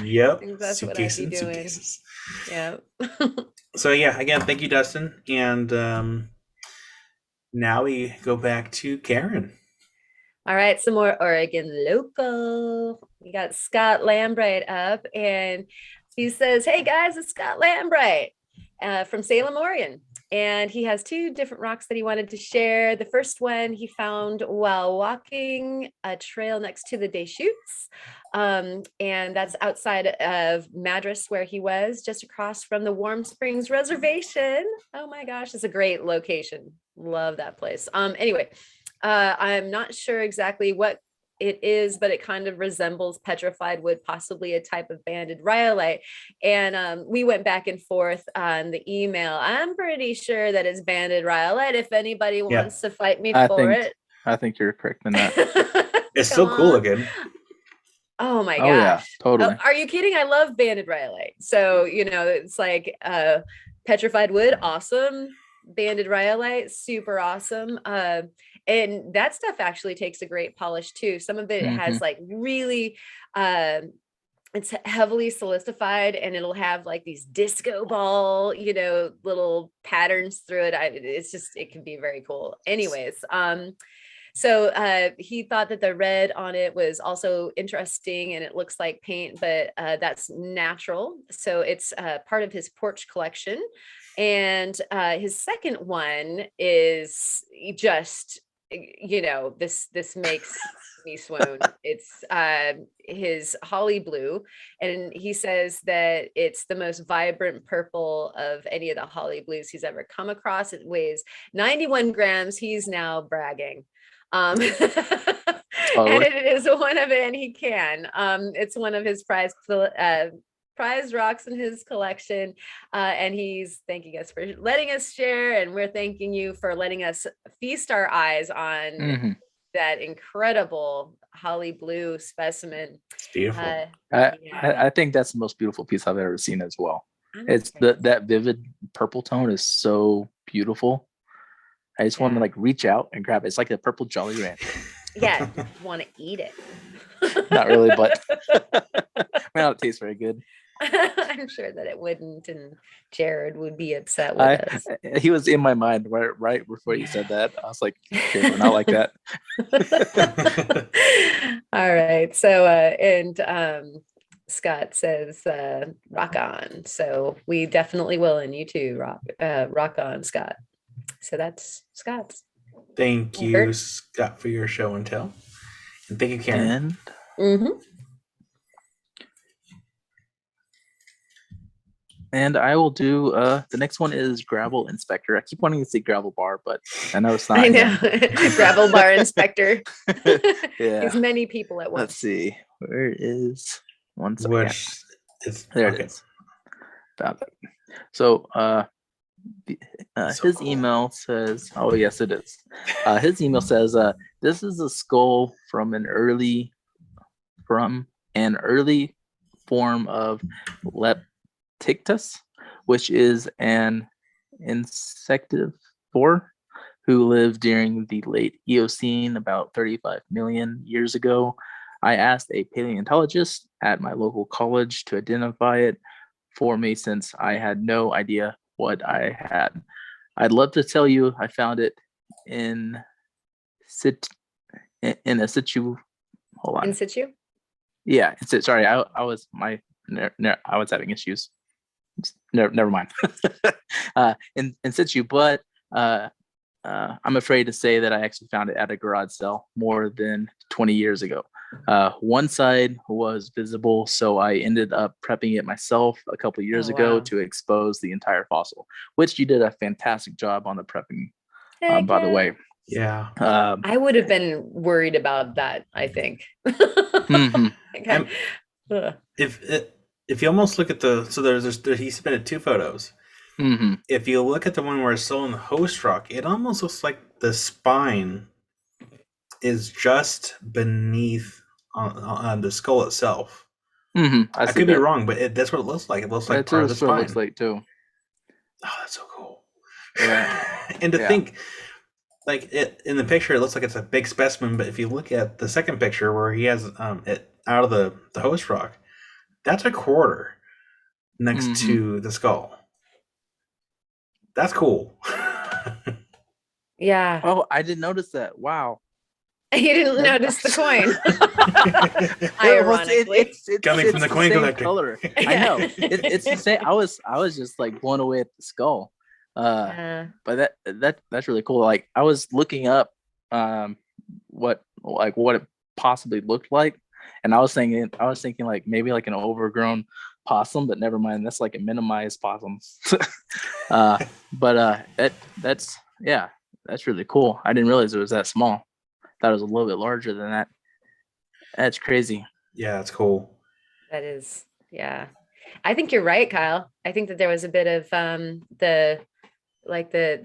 Yep. That's what I'd be doing. Yeah. So yeah, again, thank you, Dustin. And now we go back to Karen. All right, some more Oregon local. We got Scott Lambright up, and he says, "Hey guys, it's Scott Lambright from Salem, Oregon. And he has 2 different rocks that he wanted to share. The first one he found while walking a trail next to the Deschutes. and that's outside of Madras, where he was, just across from the Warm Springs Reservation. Oh my gosh, it's a great location. Love that place. Anyway, I'm not sure exactly what it is, but it kind of resembles petrified wood, possibly a type of banded rhyolite. And we went back and forth on the email. I'm pretty sure that it's banded rhyolite. If anybody wants to fight me for it, I think you're correct in that. It's so cool looking. Oh my gosh. Yeah, totally. Are you kidding? I love banded rhyolite. So, it's like petrified wood, awesome. Banded rhyolite, super awesome. And that stuff actually takes a great polish too. Some of it has like really it's heavily silicified, and it'll have like these disco ball, little patterns through it. It can be very cool. Anyways, so he thought that the red on it was also interesting, and it looks like paint, but that's natural. So it's part of his porch collection. And his second one is just, this makes me swoon. It's his holly blue, and he says that it's the most vibrant purple of any of the holly blues he's ever come across. It weighs 91 grams. He's now bragging. And it is one of it, and he can. It's one of his prized rocks in his collection, and he's thanking us for letting us share, and we're thanking you for letting us feast our eyes on that incredible holly blue specimen. It's beautiful. I think that's the most beautiful piece I've ever seen as well. It's that vivid purple tone is so beautiful. I just want to like reach out and grab it. It's like a purple Jolly Rancher. Yeah, want to eat it. Not really, but it tastes very good. I'm sure that it wouldn't, and Jared would be upset with us. He was in my mind right before you said that. I was like, okay, not like that. All right. So, and Scott says, rock on. So we definitely will, and you too, rock on, Scott. So that's Scott's. Thank you, Scott, for your show and tell. And thank you, Karen. And I will do the next one is Gravel Inspector. I keep wanting to say Gravel Bar, but I know it's not. I know. Gravel Bar Inspector. Yeah. There's many people at once. Let's see. Where is one second? There it is. Found it. So his cool. email says, oh yes it is. His email says, this is a skull from an early form of Leptictus, which is an insectivore who lived during the late Eocene about 35 million years ago. I asked a paleontologist at my local college to identify it for me since I had no idea what I had. I'd love to tell you I found it in a situ. Hold on. In situ? Yeah, sorry, I was having issues. Never mind. In situ, but I'm afraid to say that I actually found it at a garage sale more than 20 years ago. One side was visible, so I ended up prepping it myself a couple years ago to expose the entire fossil, which you did a fantastic job on the prepping, by the way. Yeah. I would have been worried about that, I think. If you almost look at he submitted 2 photos. If you look at the one where it's still in the host rock, it almost looks like the spine is just beneath on the skull itself. I could be wrong, but that's what it looks like. It looks like part of the spine. It looks like too. Oh, that's so cool. Yeah. And to think, like in the picture, it looks like it's a big specimen, but if you look at the second picture where he has it out of the host rock, that's a quarter next to the skull. That's cool. Yeah. Oh, I didn't notice that. Wow. You didn't notice the coin. Ironically, it's coming from the coin collector. Color. I know. It's the same. I was just like blown away at the skull. But that's really cool. Like I was looking up what it possibly looked like, And I was thinking like maybe like an overgrown possum, but never mind. That's like a minimized possum. That's really cool. I didn't realize it was that small. Thought it was a little bit larger than that. That's crazy. Yeah, that's cool. That is, yeah. I think you're right, Kyle. I think that there was a bit of the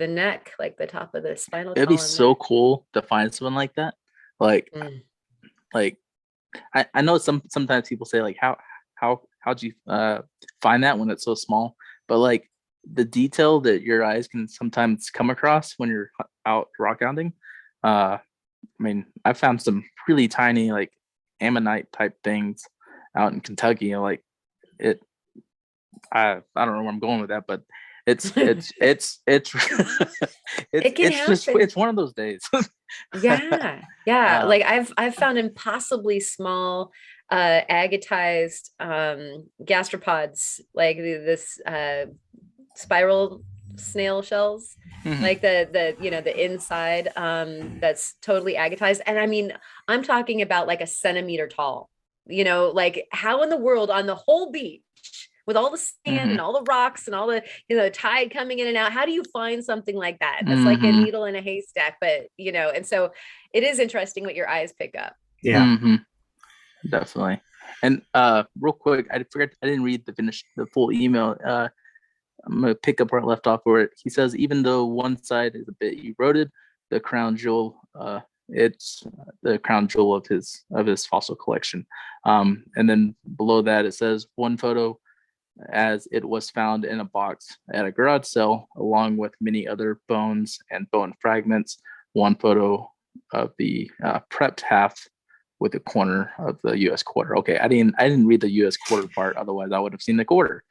neck, like the top of the spinal It'd be column so there. cool to find someone like that. Like, Mm. like I know sometimes people say like how'd you find that when it's so small, but like the detail that your eyes can sometimes come across when you're out rock hounding. I mean, I found some really tiny like ammonite type things out in Kentucky. Like it, I don't know where I'm going with that, but it's It can happen. it's one of those days. Yeah. Like I've found impossibly small agatized gastropods, like this spiral snail shells. Mhm. Like the inside that's totally agatized. And I mean, I'm talking about like a centimeter tall, like how in the world on the whole beach with all the sand and all the rocks and all the tide coming in and out, how do you find something like that? That's like a needle in a haystack. But and so it is interesting what your eyes pick up. Yeah. Definitely. And real quick, I didn't read the full email. I'm gonna pick up where I left off where he says, even though one side is a bit eroded, the crown jewel, it's the crown jewel of his fossil collection. And then below that it says one photo as it was found in a box at a garage sale, along with many other bones and bone fragments. One photo of the prepped half with the corner of the U.S. quarter. Okay, I didn't read the U.S. quarter part. Otherwise, I would have seen the quarter.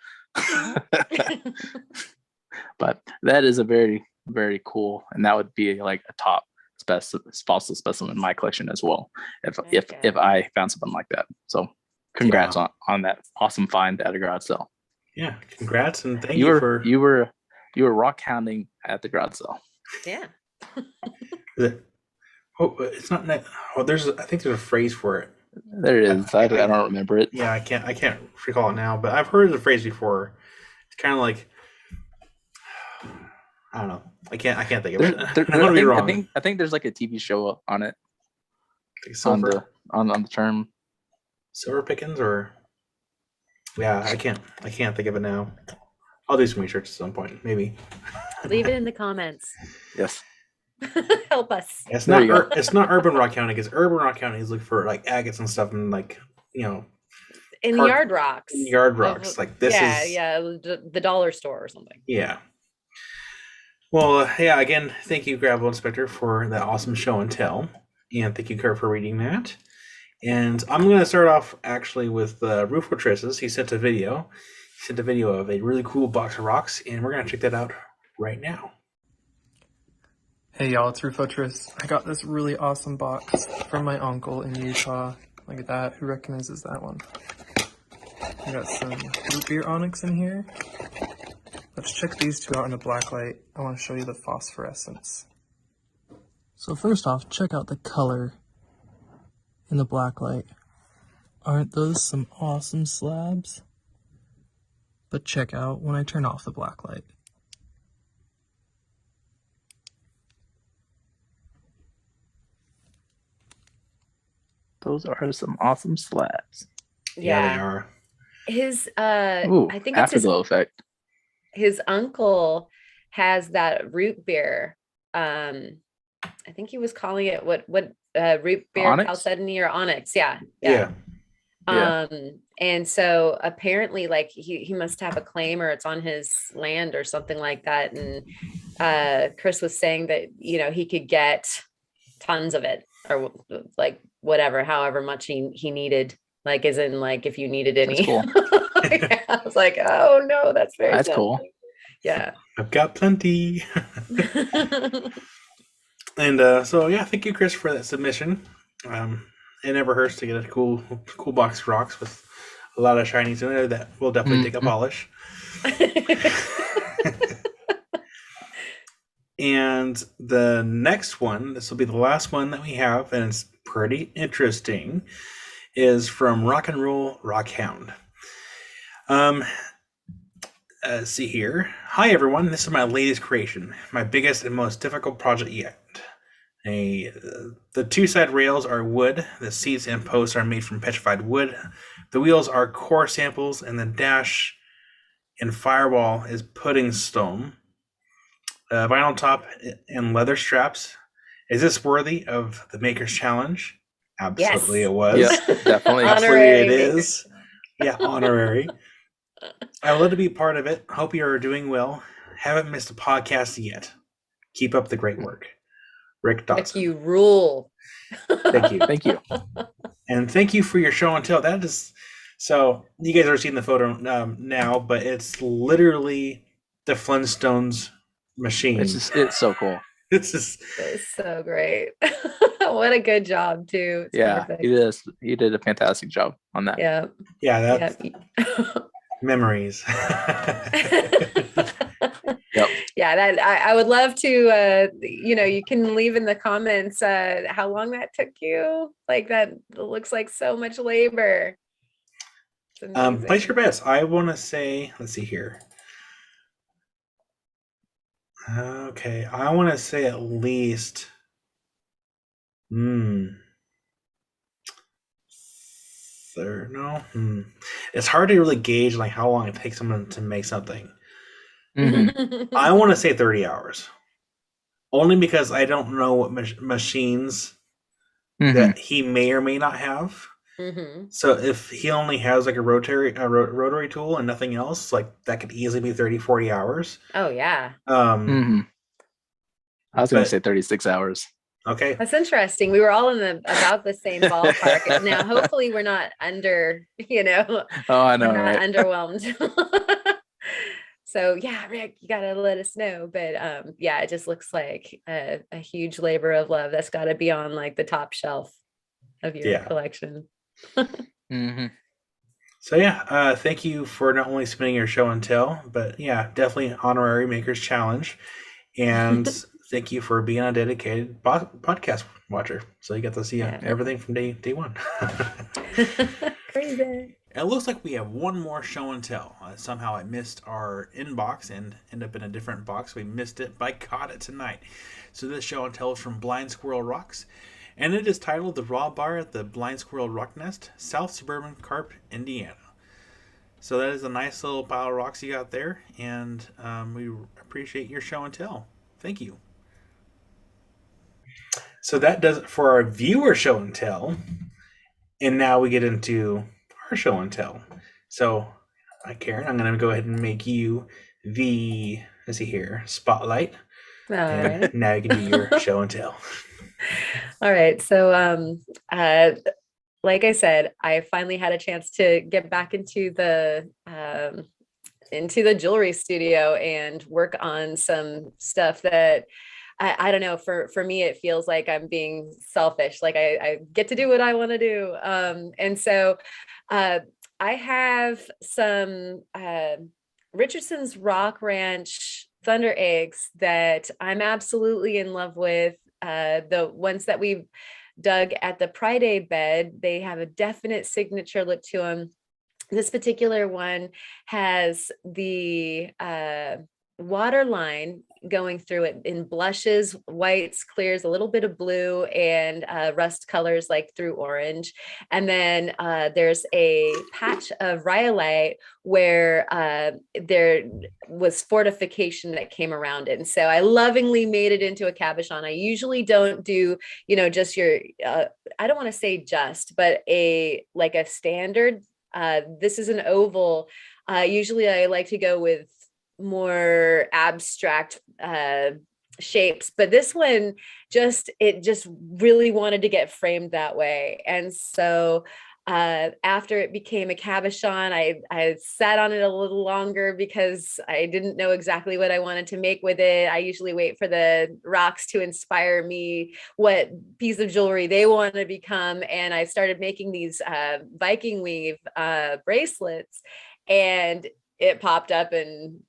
But that is a very, very cool, and that would be like a top fossil specimen in my collection as well. If I found something like that. So congrats on that awesome find at a garage sale. Yeah, congrats and thank you for you were rock hounding at the garage sale. Yeah. It's not. I think there's a phrase for it. There is. I don't remember it. Yeah, I can't recall it now, but I've heard the phrase before. It's kind of like, I don't know. I can't think of it. I want to be wrong. I think there's like a TV show on it. On the term. Silver pickings, or yeah, I can't think of it now. I'll do some research at some point, maybe. Leave it in the comments. Yes. Help us. It's not urban rock hounding, because urban rock hounding is looking for like agates and stuff, and like in yard rocks. Like this is the dollar store or something. Yeah. Well, again, thank you, Gravel Inspector, for that awesome show and tell, and thank you, Kurt, for reading that. And I'm going to start off actually with Rufo Tris's. He sent a video. Of a really cool box of rocks, and we're going to check that out right now. Hey y'all, it's Rufo Tris. I got this really awesome box from my uncle in Utah. Look at that. Who recognizes that one? I got some root beer onyx in here. Let's check these two out in a black light. I want to show you the phosphorescence. So first off, check out the color in the black light. Aren't those some awesome slabs? But check out when I turn off the black light. Those are some awesome slabs. Yeah, they are. His I think afterglow effect. His uncle has that root beer. I think he was calling it what root beer, chalcedony or onyx. Yeah. And so apparently, like he must have a claim, or it's on his land or something like that. And Chris was saying that he could get tons of it, or like whatever, however much he needed. Like, as in, like, if you needed any. That's cool. I was like, oh no, that's very That's cool. Yeah. I've got plenty. And so thank you, Chris, for that submission. It never hurts to get a cool box of rocks with a lot of shinies in there that will definitely take a polish. And the next one, this will be the last one that we have, and it's pretty interesting. is from Rock and Roll Rockhound. See here. Hi everyone, this is my latest creation, my biggest and most difficult project yet. The two side rails are wood, the seats and posts are made from petrified wood, the wheels are core samples, and the dash and firewall is pudding stone. Vinyl top and leather straps. Is this worthy of the Maker's Challenge? Absolutely, Yes. it was. Yeah, definitely. Absolutely, it Honorary is. Yeah, honorary. I would love to be part of it. Hope you are doing well. Haven't missed a podcast yet. Keep up the great work. Rick Dotson. You rule. Thank you. Thank you. And thank you for your show and tell. That is so. You guys are seeing the photo now, but it's literally the Flintstones machine. It's so cool. It's just It's so great. What a good job too. It's Yeah, perfect. he did a fantastic job on that. Yeah. yeah. That's Yeah. memories. Yep. Yeah, that I would love to you can leave in the comments how long that took you. Like that looks like so much labor. It's amazing. Place your bets. I want to say. Let's see here. Okay, I want to say at least. It's hard to really gauge like how long it takes someone to make something. I want to say 30 hours. Only because I don't know what machines that he may or may not have. So if he only has like a rotary tool and nothing else, like that could easily be 30, 40 hours. Oh yeah. I was going to say 36 hours. Okay. That's interesting. We were all in about the same ballpark. Now, hopefully we're not under, Oh, I know, we're not right? underwhelmed. So yeah, Rick, you got to let us know. But yeah, it just looks like a huge labor of love. That's got to be on like the top shelf of your collection. So yeah, thank you for not only submitting your show and tell, but yeah, definitely honorary Maker's Challenge. And thank you for being a dedicated podcast watcher. So you get to see everything from day one. Crazy. It looks like we have one more show and tell. Somehow I missed our inbox and ended up in a different box. We missed it, but I caught it tonight. So this show and tell is from Blind Squirrel Rocks, and it is titled The Raw Bar at the Blind Squirrel Rock Nest, South Suburban Carp, Indiana. So that is a nice little pile of rocks you got there, and we appreciate your show and tell. Thank you. So that does it for our viewer show and tell. And now we get into our show and tell. So, Karen, I'm going to go ahead and make you the, let's see here, spotlight. All and right. now you can do your show and tell. All right. So, like I said, I finally had a chance to get back into the jewelry studio and work on some stuff that I don't know, for me, it feels like I'm being selfish. Like I get to do what I want to do. And so I have some Richardson's Rock Ranch Thunder eggs that I'm absolutely in love with. The ones that we've dug at the Pride Day bed, they have a definite signature look to them. This particular one has the water line going through it in blushes, whites, clears, a little bit of blue, and rust colors like through orange. And then there's a patch of rhyolite where there was fortification that came around it. And so I lovingly made it into a cabochon. I usually don't do, just your, I don't want to say just, but like a standard. This is an oval. Usually I like to go with more abstract shapes, but this one just really wanted to get framed that way. And so after it became a cabochon, I sat on it a little longer because I didn't know exactly what I wanted to make with it. I usually wait for the rocks to inspire me what piece of jewelry they want to become. And I started making these Viking weave bracelets, and it popped up and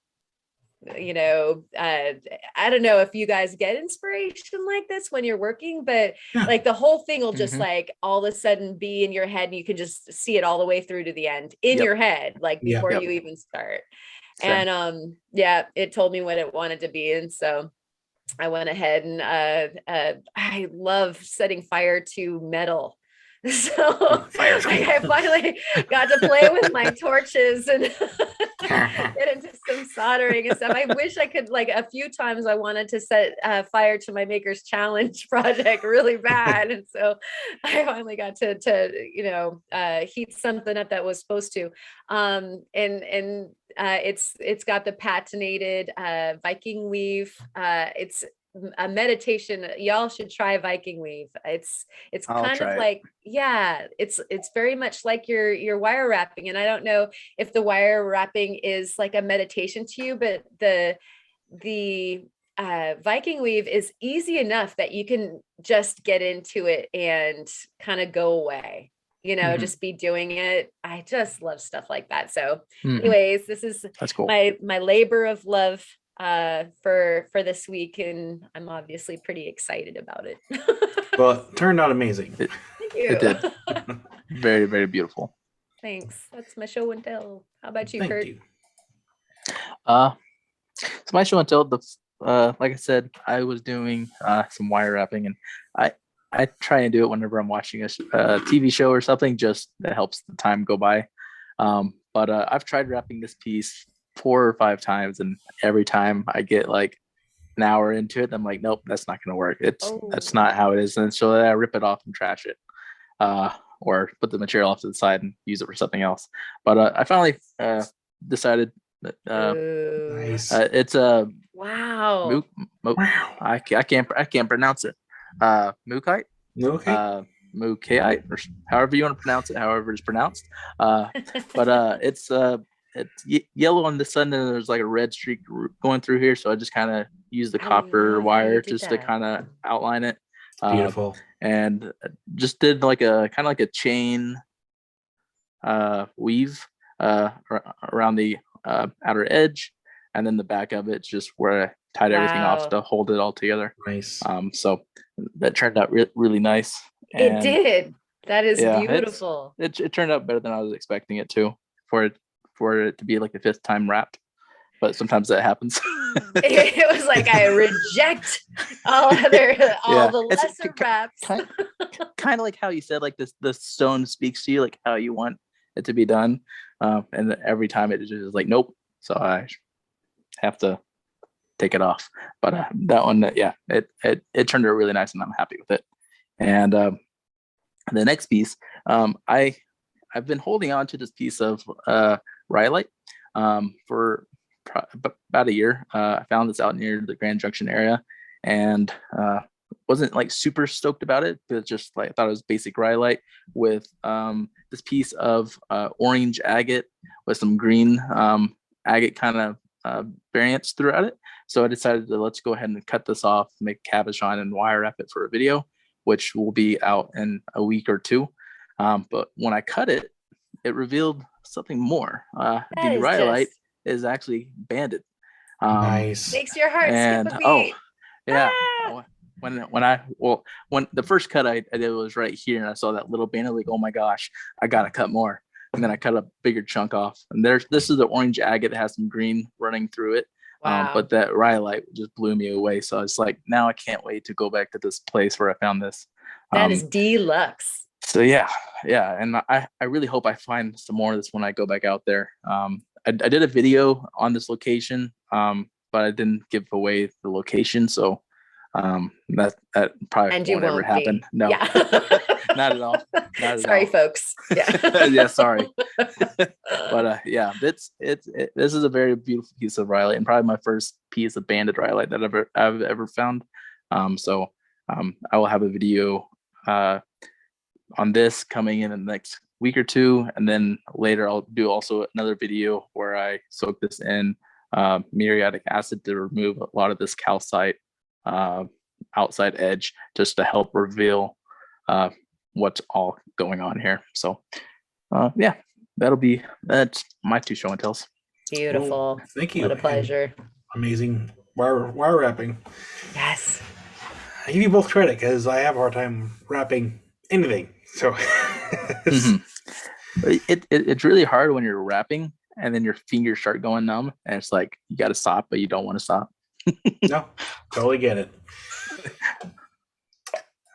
I don't know if you guys get inspiration like this when you're working, but Yeah. like the whole thing will just Mhm. like all of a sudden be in your head and you can just see it all the way through to the end in Yep. your head, like Yep. before Yep. you even start. Same. And it told me what it wanted to be. And so I went ahead and I love setting fire to metal. So Fire's cool. I finally got to play with my torches and get into some soldering and stuff. I wish I could, like a few times I wanted to set fire to my Maker's Challenge project really bad. And so I finally got to heat something up that was supposed to. It's got the patinated Viking weave. It's a meditation. Y'all should try Viking weave. It's I'll kind try of it. like, yeah, it's very much like your wire wrapping. And I don't know if the wire wrapping is like a meditation to you, but the Viking weave is easy enough that you can just get into it and kind of go away. Mhm. Just be doing it. I just love stuff like that. So Mhm. anyways, this is That's cool. my labor of love for this week, and I'm obviously pretty excited about it. Well, it turned out amazing. Thank you. It did. Very, very beautiful. Thanks. That's my show and tell. How about you, Thank Kurt? you. So my show and tell, like I said, I was doing some wire wrapping, and I try and do it whenever I'm watching a TV show or something, just that helps the time go by. But I've tried wrapping this piece 4 or 5 times, and every time I get like an hour into it, I'm like, nope, that's not going to work. That's not how it is. And so I rip it off and trash it, or put the material off to the side and use it for something else. But I finally decided that Nice. it's a Wow. Wow. I can't pronounce it. Mookite, Okay. Mookite, or however you want to pronounce it, however it's pronounced. But it's yellow on the sun, and there's like a red streak going through here. So I just kind of use the I copper love how you wire did just to that. kind of outline it. Beautiful. And just did like a kind of like a chain weave around the outer edge, and then the back of it's just where I tied everything Wow. off to hold it all together. Nice. So that turned out really nice. It And did. That is yeah, beautiful. it turned out better than I was expecting it to, for it to be like the 5th time wrapped. But sometimes that happens. It was like, I reject all the It's lesser wraps. kind of like how you said, like the stone speaks to you, like how you want it to be done. And then every time it just is like, nope. So I have to take it off. But that one, it turned out really nice, and I'm happy with it. And the next piece, I've been holding on to this piece of Rhyolite for about a year. I found this out near the Grand Junction area, and wasn't like super stoked about it, but just like I thought it was basic Rhyolite with this piece of orange agate with some green agate kind of variants throughout it. So I decided to let's go ahead and cut this off, make cabochon, and wire wrap it for a video, which will be out in a week or 2. But when I cut it, it revealed something more. The Rhyolite is actually banded. Nice. Makes your heart And skip a beat. yeah. When the first cut I did was right here, and I saw that little band, I was like, oh my gosh, I gotta cut more. And then I cut a bigger chunk off. And this is the orange agate that has some green running through it. Wow. But that Rhyolite just blew me away. So it's like, now I can't wait to go back to this place where I found this. That is deluxe. So yeah, and I really hope I find some more of this when I go back out there. I did a video on this location, but I didn't give away the location, so that probably won't ever happen. No, yeah. not at all. Sorry, folks. Yeah. Yeah, sorry. But this is a very beautiful piece of Rhyolite, and probably my first piece of banded Rhyolite that I've ever found. So I will have a video on this coming in the next week or 2, and then later I'll do also another video where I soak this in muriatic acid to remove a lot of this calcite outside edge, just to help reveal what's all going on here. So that's my 2 show and tells. Beautiful. Thank you. What a pleasure. amazing wire wrapping. Yes. I give you both credit because I have a hard time wrapping anything. So It's really hard when you're wrapping and then your fingers start going numb and it's like you got to stop, but you don't want to stop. No, totally get it.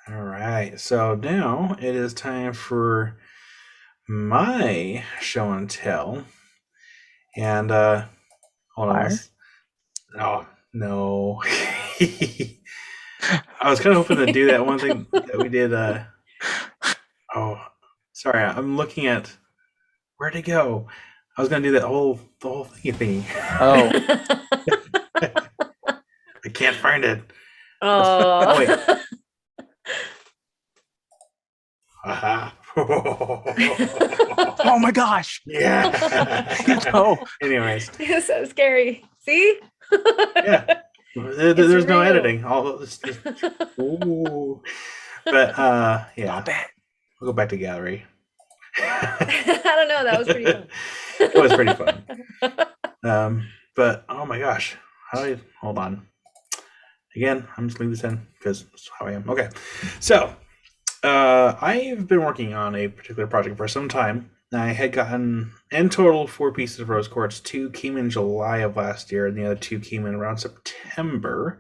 All right, so now it is time for my show and tell. And hold on. Oh no. I was kind of hoping to do that one thing that we did. Oh, sorry. I'm looking at where'd it go. I was gonna do the whole thingy. Oh, I can't find it. Oh, wait. Aha. oh my gosh. Yeah. No. Anyways. it's so scary. See? Yeah. There's no real. editing. All this. Ooh. But yeah. Not bad. We'll go back to gallery. I don't know. That was pretty fun. It was pretty fun. But oh my gosh. Hold on. Again, I'm just leaving this in because that's how I am. Okay. So I've been working on a particular project for some time. I had gotten in total 4 pieces of rose quartz. 2 came in July of last year, and the other 2 came in around September.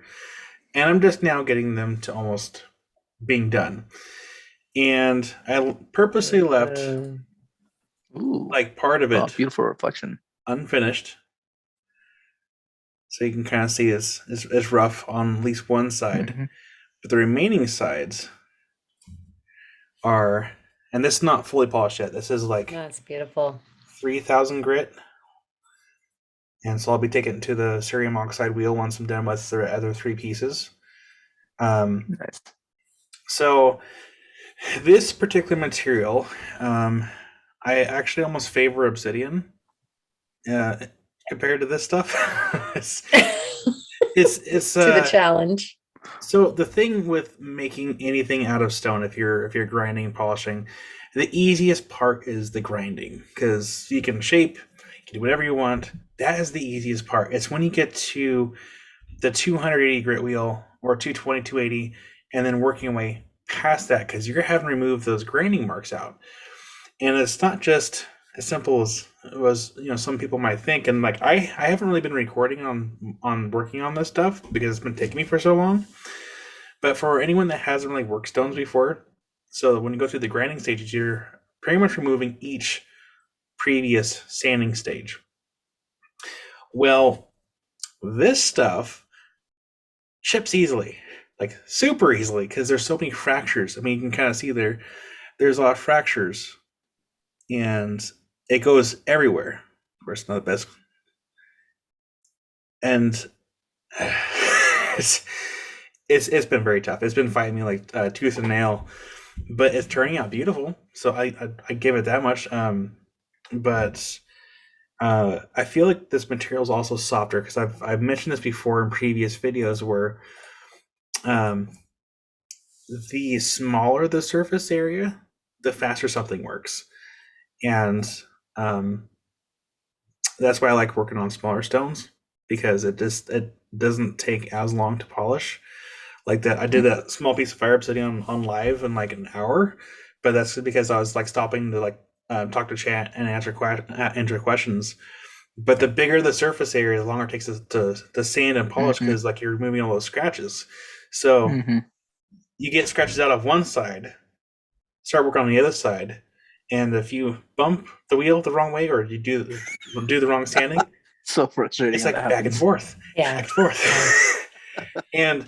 And I'm just now getting them to almost being done. And I purposely left like part of it beautiful reflection unfinished. So you can kind of see it's rough on at least one side. Mm-hmm. But the remaining sides are, and this is not fully polished yet. This is like That's beautiful. 3,000 grit. And so I'll be taking it to the cerium oxide wheel once I'm done with the other 3 pieces. Nice. So this particular material, I actually almost favor obsidian compared to this stuff. it's To the challenge. So the thing with making anything out of stone, if you're grinding and polishing, the easiest part is the grinding because you can shape, you can do whatever you want. That is the easiest part. It's when you get to the 280 grit wheel or 220, 280, and then working your way past that because you're having to remove those grinding marks out. And it's not just as simple as it was, some people might think. And like I haven't really been recording on working on this stuff because it's been taking me for so long. But for anyone that hasn't really worked stones before, so when you go through the grinding stages, you're pretty much removing each previous sanding stage. Well, this stuff chips easily, like super easily, because there's so many fractures. I mean, you can kind of see there's a lot of fractures, and it goes everywhere. Of course, not the best. And it's been very tough. It's been fighting me like tooth and nail, but it's turning out beautiful. So I give it that much. But I feel like this material is also softer because I've mentioned this before in previous videos where the smaller the surface area, the faster something works, and that's why I like working on smaller stones because it doesn't take as long to polish. Like that, I did a small piece of fire obsidian on live in like an hour, but that's because I was like stopping to like talk to chat and answer questions. But the bigger the surface area, the longer it takes to sand and polish because like you're removing all those scratches. So you get scratches out of one side, start working on the other side, and if you bump the wheel the wrong way or you do the wrong sanding, so frustrating. It's like back and forth, Yeah. back and forth. And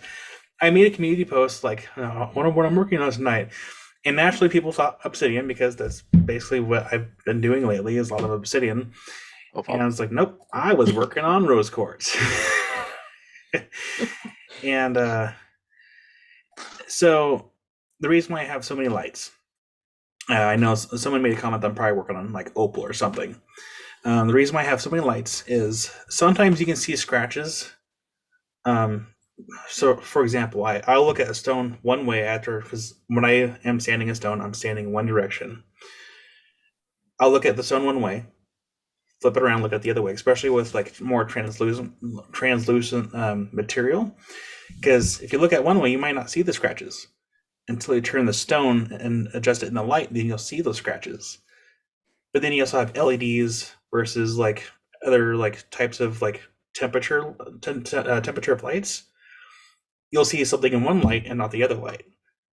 I made a community post like what I'm working on tonight, and naturally people thought obsidian because that's basically what I've been doing lately is a lot of obsidian. And I was like, nope, I was working on rose quartz. And so the reason why I have so many lights, I know someone made a comment that I'm probably working on like opal or something. The reason why I have so many lights is sometimes you can see scratches. So, for example, I'll look at a stone one way because when I am sanding a stone, I'm sanding one direction. I'll look at the stone one way, flip it around, look at the other way, especially with like more translucent material. Because if you look at one way, you might not see the scratches until you turn the stone and adjust it in the light. Then you'll see those scratches. But then you also have LEDs versus like other like types of like temperature of lights. You'll see something in one light and not the other light.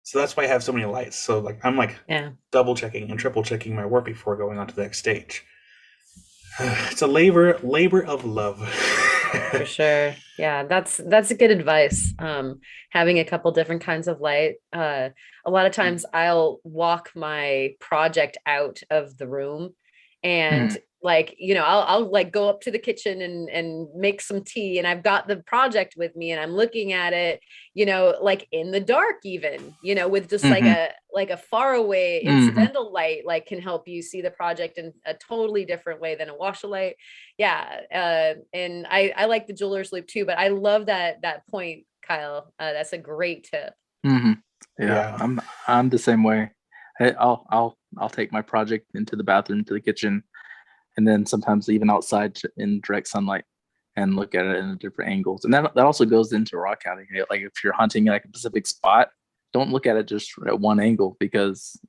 So that's why I have so many lights. So like I'm like double checking and triple checking my work before going on to the next stage. It's a labor of love. For sure. Yeah, that's a good advice. Having a couple different kinds of light. A lot of times I'll walk my project out of the room and like, I'll like go up to the kitchen and make some tea, and I've got the project with me and I'm looking at it, like in the dark even, with just like a far away incidental light, like can help you see the project in a totally different way than a wash of light. Yeah. And I like the jeweler's loop too, but I love that point, Kyle. That's a great tip. Yeah, I'm the same way. I'll take my project into the bathroom, to the kitchen, and then sometimes even outside in direct sunlight and look at it in different angles. And that also goes into rock hounding. Like if you're hunting like a specific spot, don't look at it just at one angle, because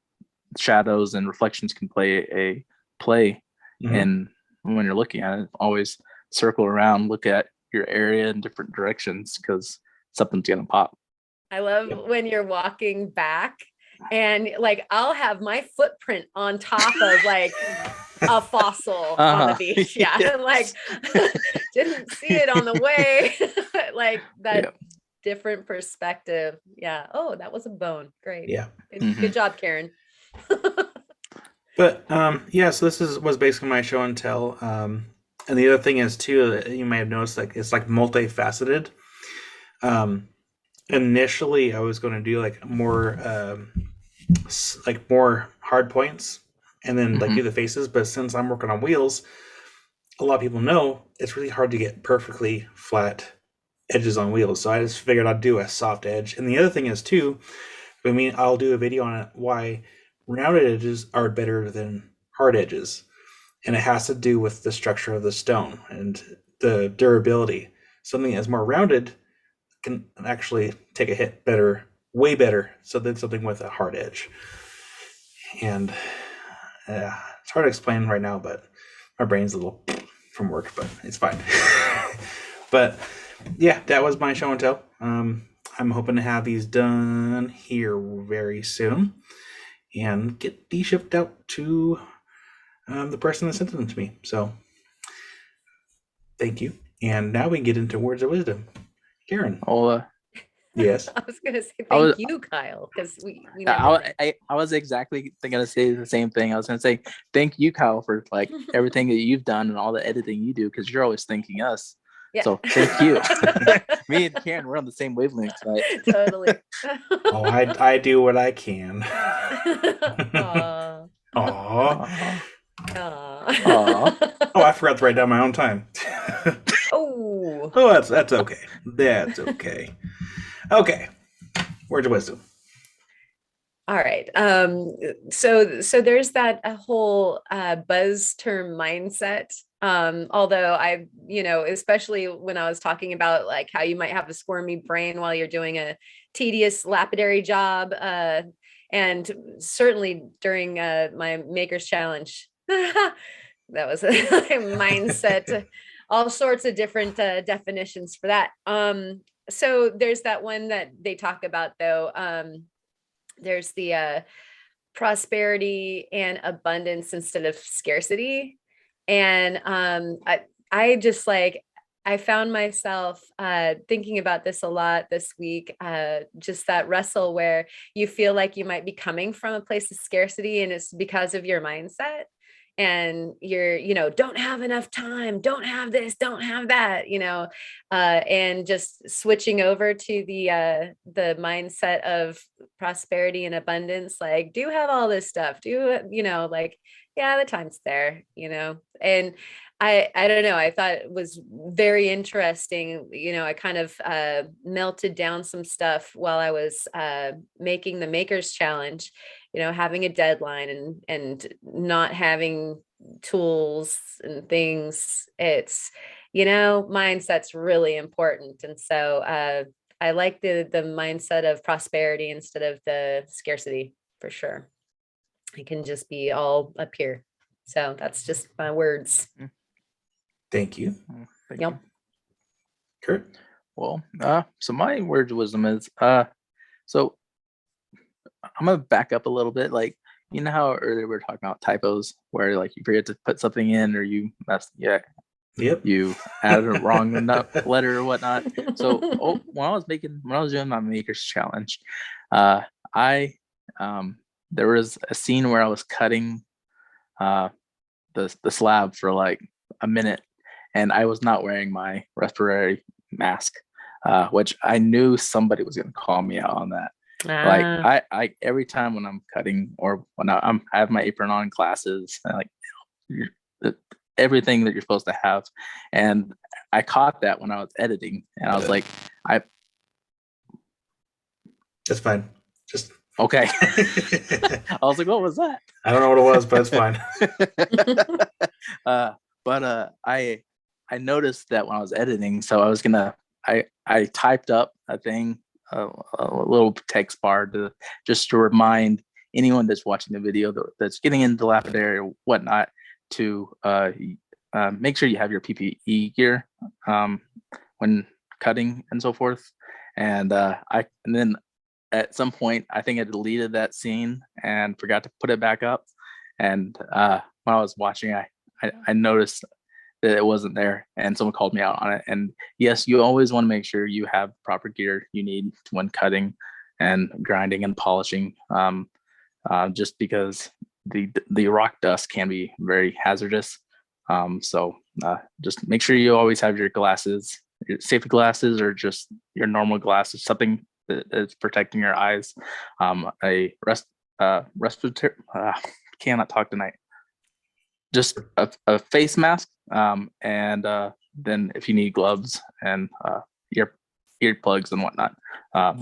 shadows and reflections can play and when you're looking at it, always circle around, look at your area in different directions, because something's gonna pop. I love when you're walking back and like I'll have my footprint on top of like a fossil on the beach. Yeah. Yes. Like didn't see it on the way. Like that different perspective. Yeah. Oh, that was a bone. Great. Yeah. Good job, Karen. But so this was basically my show and tell. And the other thing is too, you may have noticed, like it's like multifaceted. Initially I was going to do like more hard points and then like do the faces, but since I'm working on wheels, a lot of people know it's really hard to get perfectly flat edges on wheels. So I just figured I'd do a soft edge. And the other thing is too, I'll do a video on it, why rounded edges are better than hard edges. And it has to do with the structure of the stone and the durability. Something that's more rounded can actually take a hit better, way better, so than something with a hard edge. And it's hard to explain right now, but my brain's a little from work, but it's fine. But yeah, that was my show and tell. I'm hoping to have these done here very soon and get these shipped out to the person that sent them to me. So thank you. And now we can get into words of wisdom. Karen. Yes. I was gonna say thank you, Kyle, because we I was exactly gonna say the same thing. I was gonna say thank you, Kyle, for like everything that you've done and all the editing you do, because you're always thanking us. Yeah. So thank you. Me and Karen, we're on the same wavelength tonight. Totally. Oh, I do what I can. Aww. Aww. Aww. Oh, I forgot to write down my own time. Oh, that's okay. That's okay. Okay. Words of wisdom. All right. So there's that whole buzz term mindset. Although I, especially when I was talking about like how you might have a squirmy brain while you're doing a tedious lapidary job, and certainly during my Maker's Challenge, that was a mindset. All sorts of different definitions for that. So there's that one that they talk about though. There's the prosperity and abundance instead of scarcity. And I just like, I found myself thinking about this a lot this week, just that wrestle where you feel like you might be coming from a place of scarcity and it's because of your mindset. And you're, don't have enough time, don't have this, don't have that, and just switching over to the mindset of prosperity and abundance, like do have all this stuff, like, yeah, the time's there, and I don't know, I thought it was very interesting. I kind of melted down some stuff while I was making the Maker's Challenge, having a deadline and not having tools and things. It's, mindset's really important. And so I like the mindset of prosperity instead of the scarcity, for sure. It can just be all up here. So that's just my words. Thank you. Thank Yep. you. Kurt? Well, so my word of wisdom is, so I'm gonna back up a little bit. Like, you know how earlier we were talking about typos, where like you forget to put something in, or you Yep. you added a wrong letter or whatnot. So when I was doing my maker's challenge, I there was a scene where I was cutting the slab for like a minute, and I was not wearing my respiratory mask, which I knew somebody was going to call me out on that. Like I every time when I'm cutting or when I have my apron on in classes, and like everything that you're supposed to have, and I caught that when I was editing, and I was like, That's fine. Just okay. I was like, what was that? I don't know what it was, but it's fine. But I noticed that when I was editing, so I typed up a thing, a little text bar to remind anyone that's watching the video that's getting into lapidary or whatnot to make sure you have your PPE gear when cutting and so forth. And then at some point I think I deleted that scene and forgot to put it back up. And when I was watching, I noticed that it wasn't there, and someone called me out on it. And yes, you always want to make sure you have proper gear you need when cutting and grinding and polishing, just because the rock dust can be very hazardous. So just make sure you always have your glasses, your safety glasses, or just your normal glasses, something that is protecting your eyes. A respiratory, cannot talk tonight. Just a face mask, and then if you need gloves and earplugs and whatnot.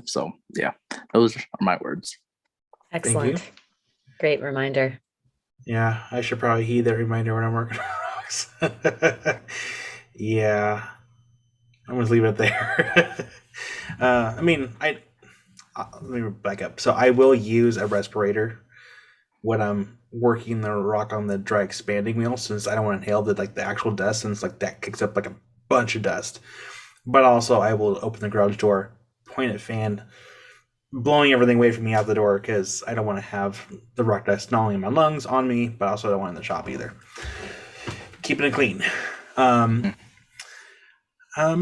So yeah, those are my words. Excellent. Great reminder. Yeah, I should probably heed that reminder when I'm working on rocks. Yeah, I'm gonna leave it there. Let me back up. So I will use a respirator when I'm working the rock on the dry expanding wheel, since I don't want to inhale the actual dust, since like that kicks up like a bunch of dust. But also I will open the garage door, point at fan, blowing everything away from me out the door, because I don't want to have the rock dust not only in my lungs on me, but also I don't want it in the shop either. Keeping it clean. My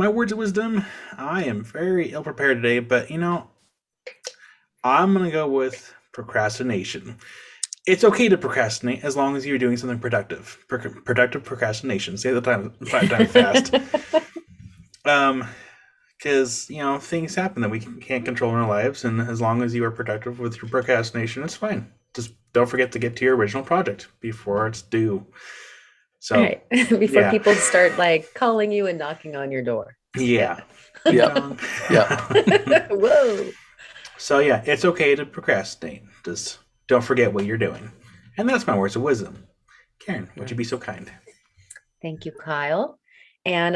words of wisdom, I am very ill prepared today, but I'm gonna go with procrastination. It's okay to procrastinate as long as you're doing something productive. Productive procrastination. Say the time 5 times fast. Because things happen that we can't control in our lives, and as long as you are productive with your procrastination, it's fine. Just don't forget to get to your original project before it's due. So right. Before people start like calling you and knocking on your door. Yeah. Yeah. Whoa. So yeah, it's okay to procrastinate. Just don't forget what you're doing. And that's my words of wisdom. Karen, would you be so kind? Thank you, Kyle. And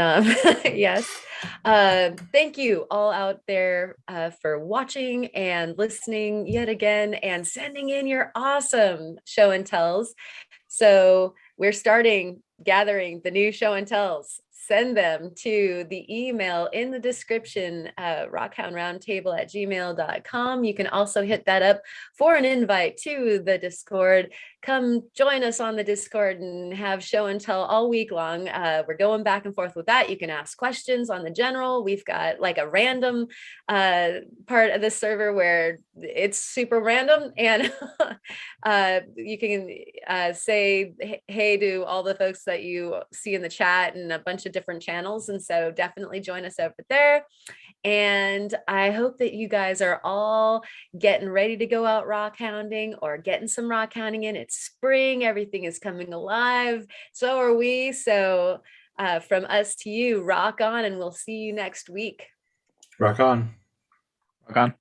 yes, thank you all out there for watching and listening yet again and sending in your awesome show and tells. So we're gathering the new show and tells. Send them to the email in the description, rockhoundroundtable@gmail.com. You can also hit that up for an invite to the Discord. Come join us on the Discord and have show and tell all week long. We're going back and forth with that. You can ask questions on the general. We've got like a random part of the server where it's super random, and you can say hey to all the folks that you see in the chat and a bunch of different channels. And so definitely join us over there. And I hope that you guys are all getting ready to go out rock hounding or getting some rock hounding in. It's spring, everything is coming alive. So are we. So from us to you, rock on, and we'll see you next week. Rock on. Rock on.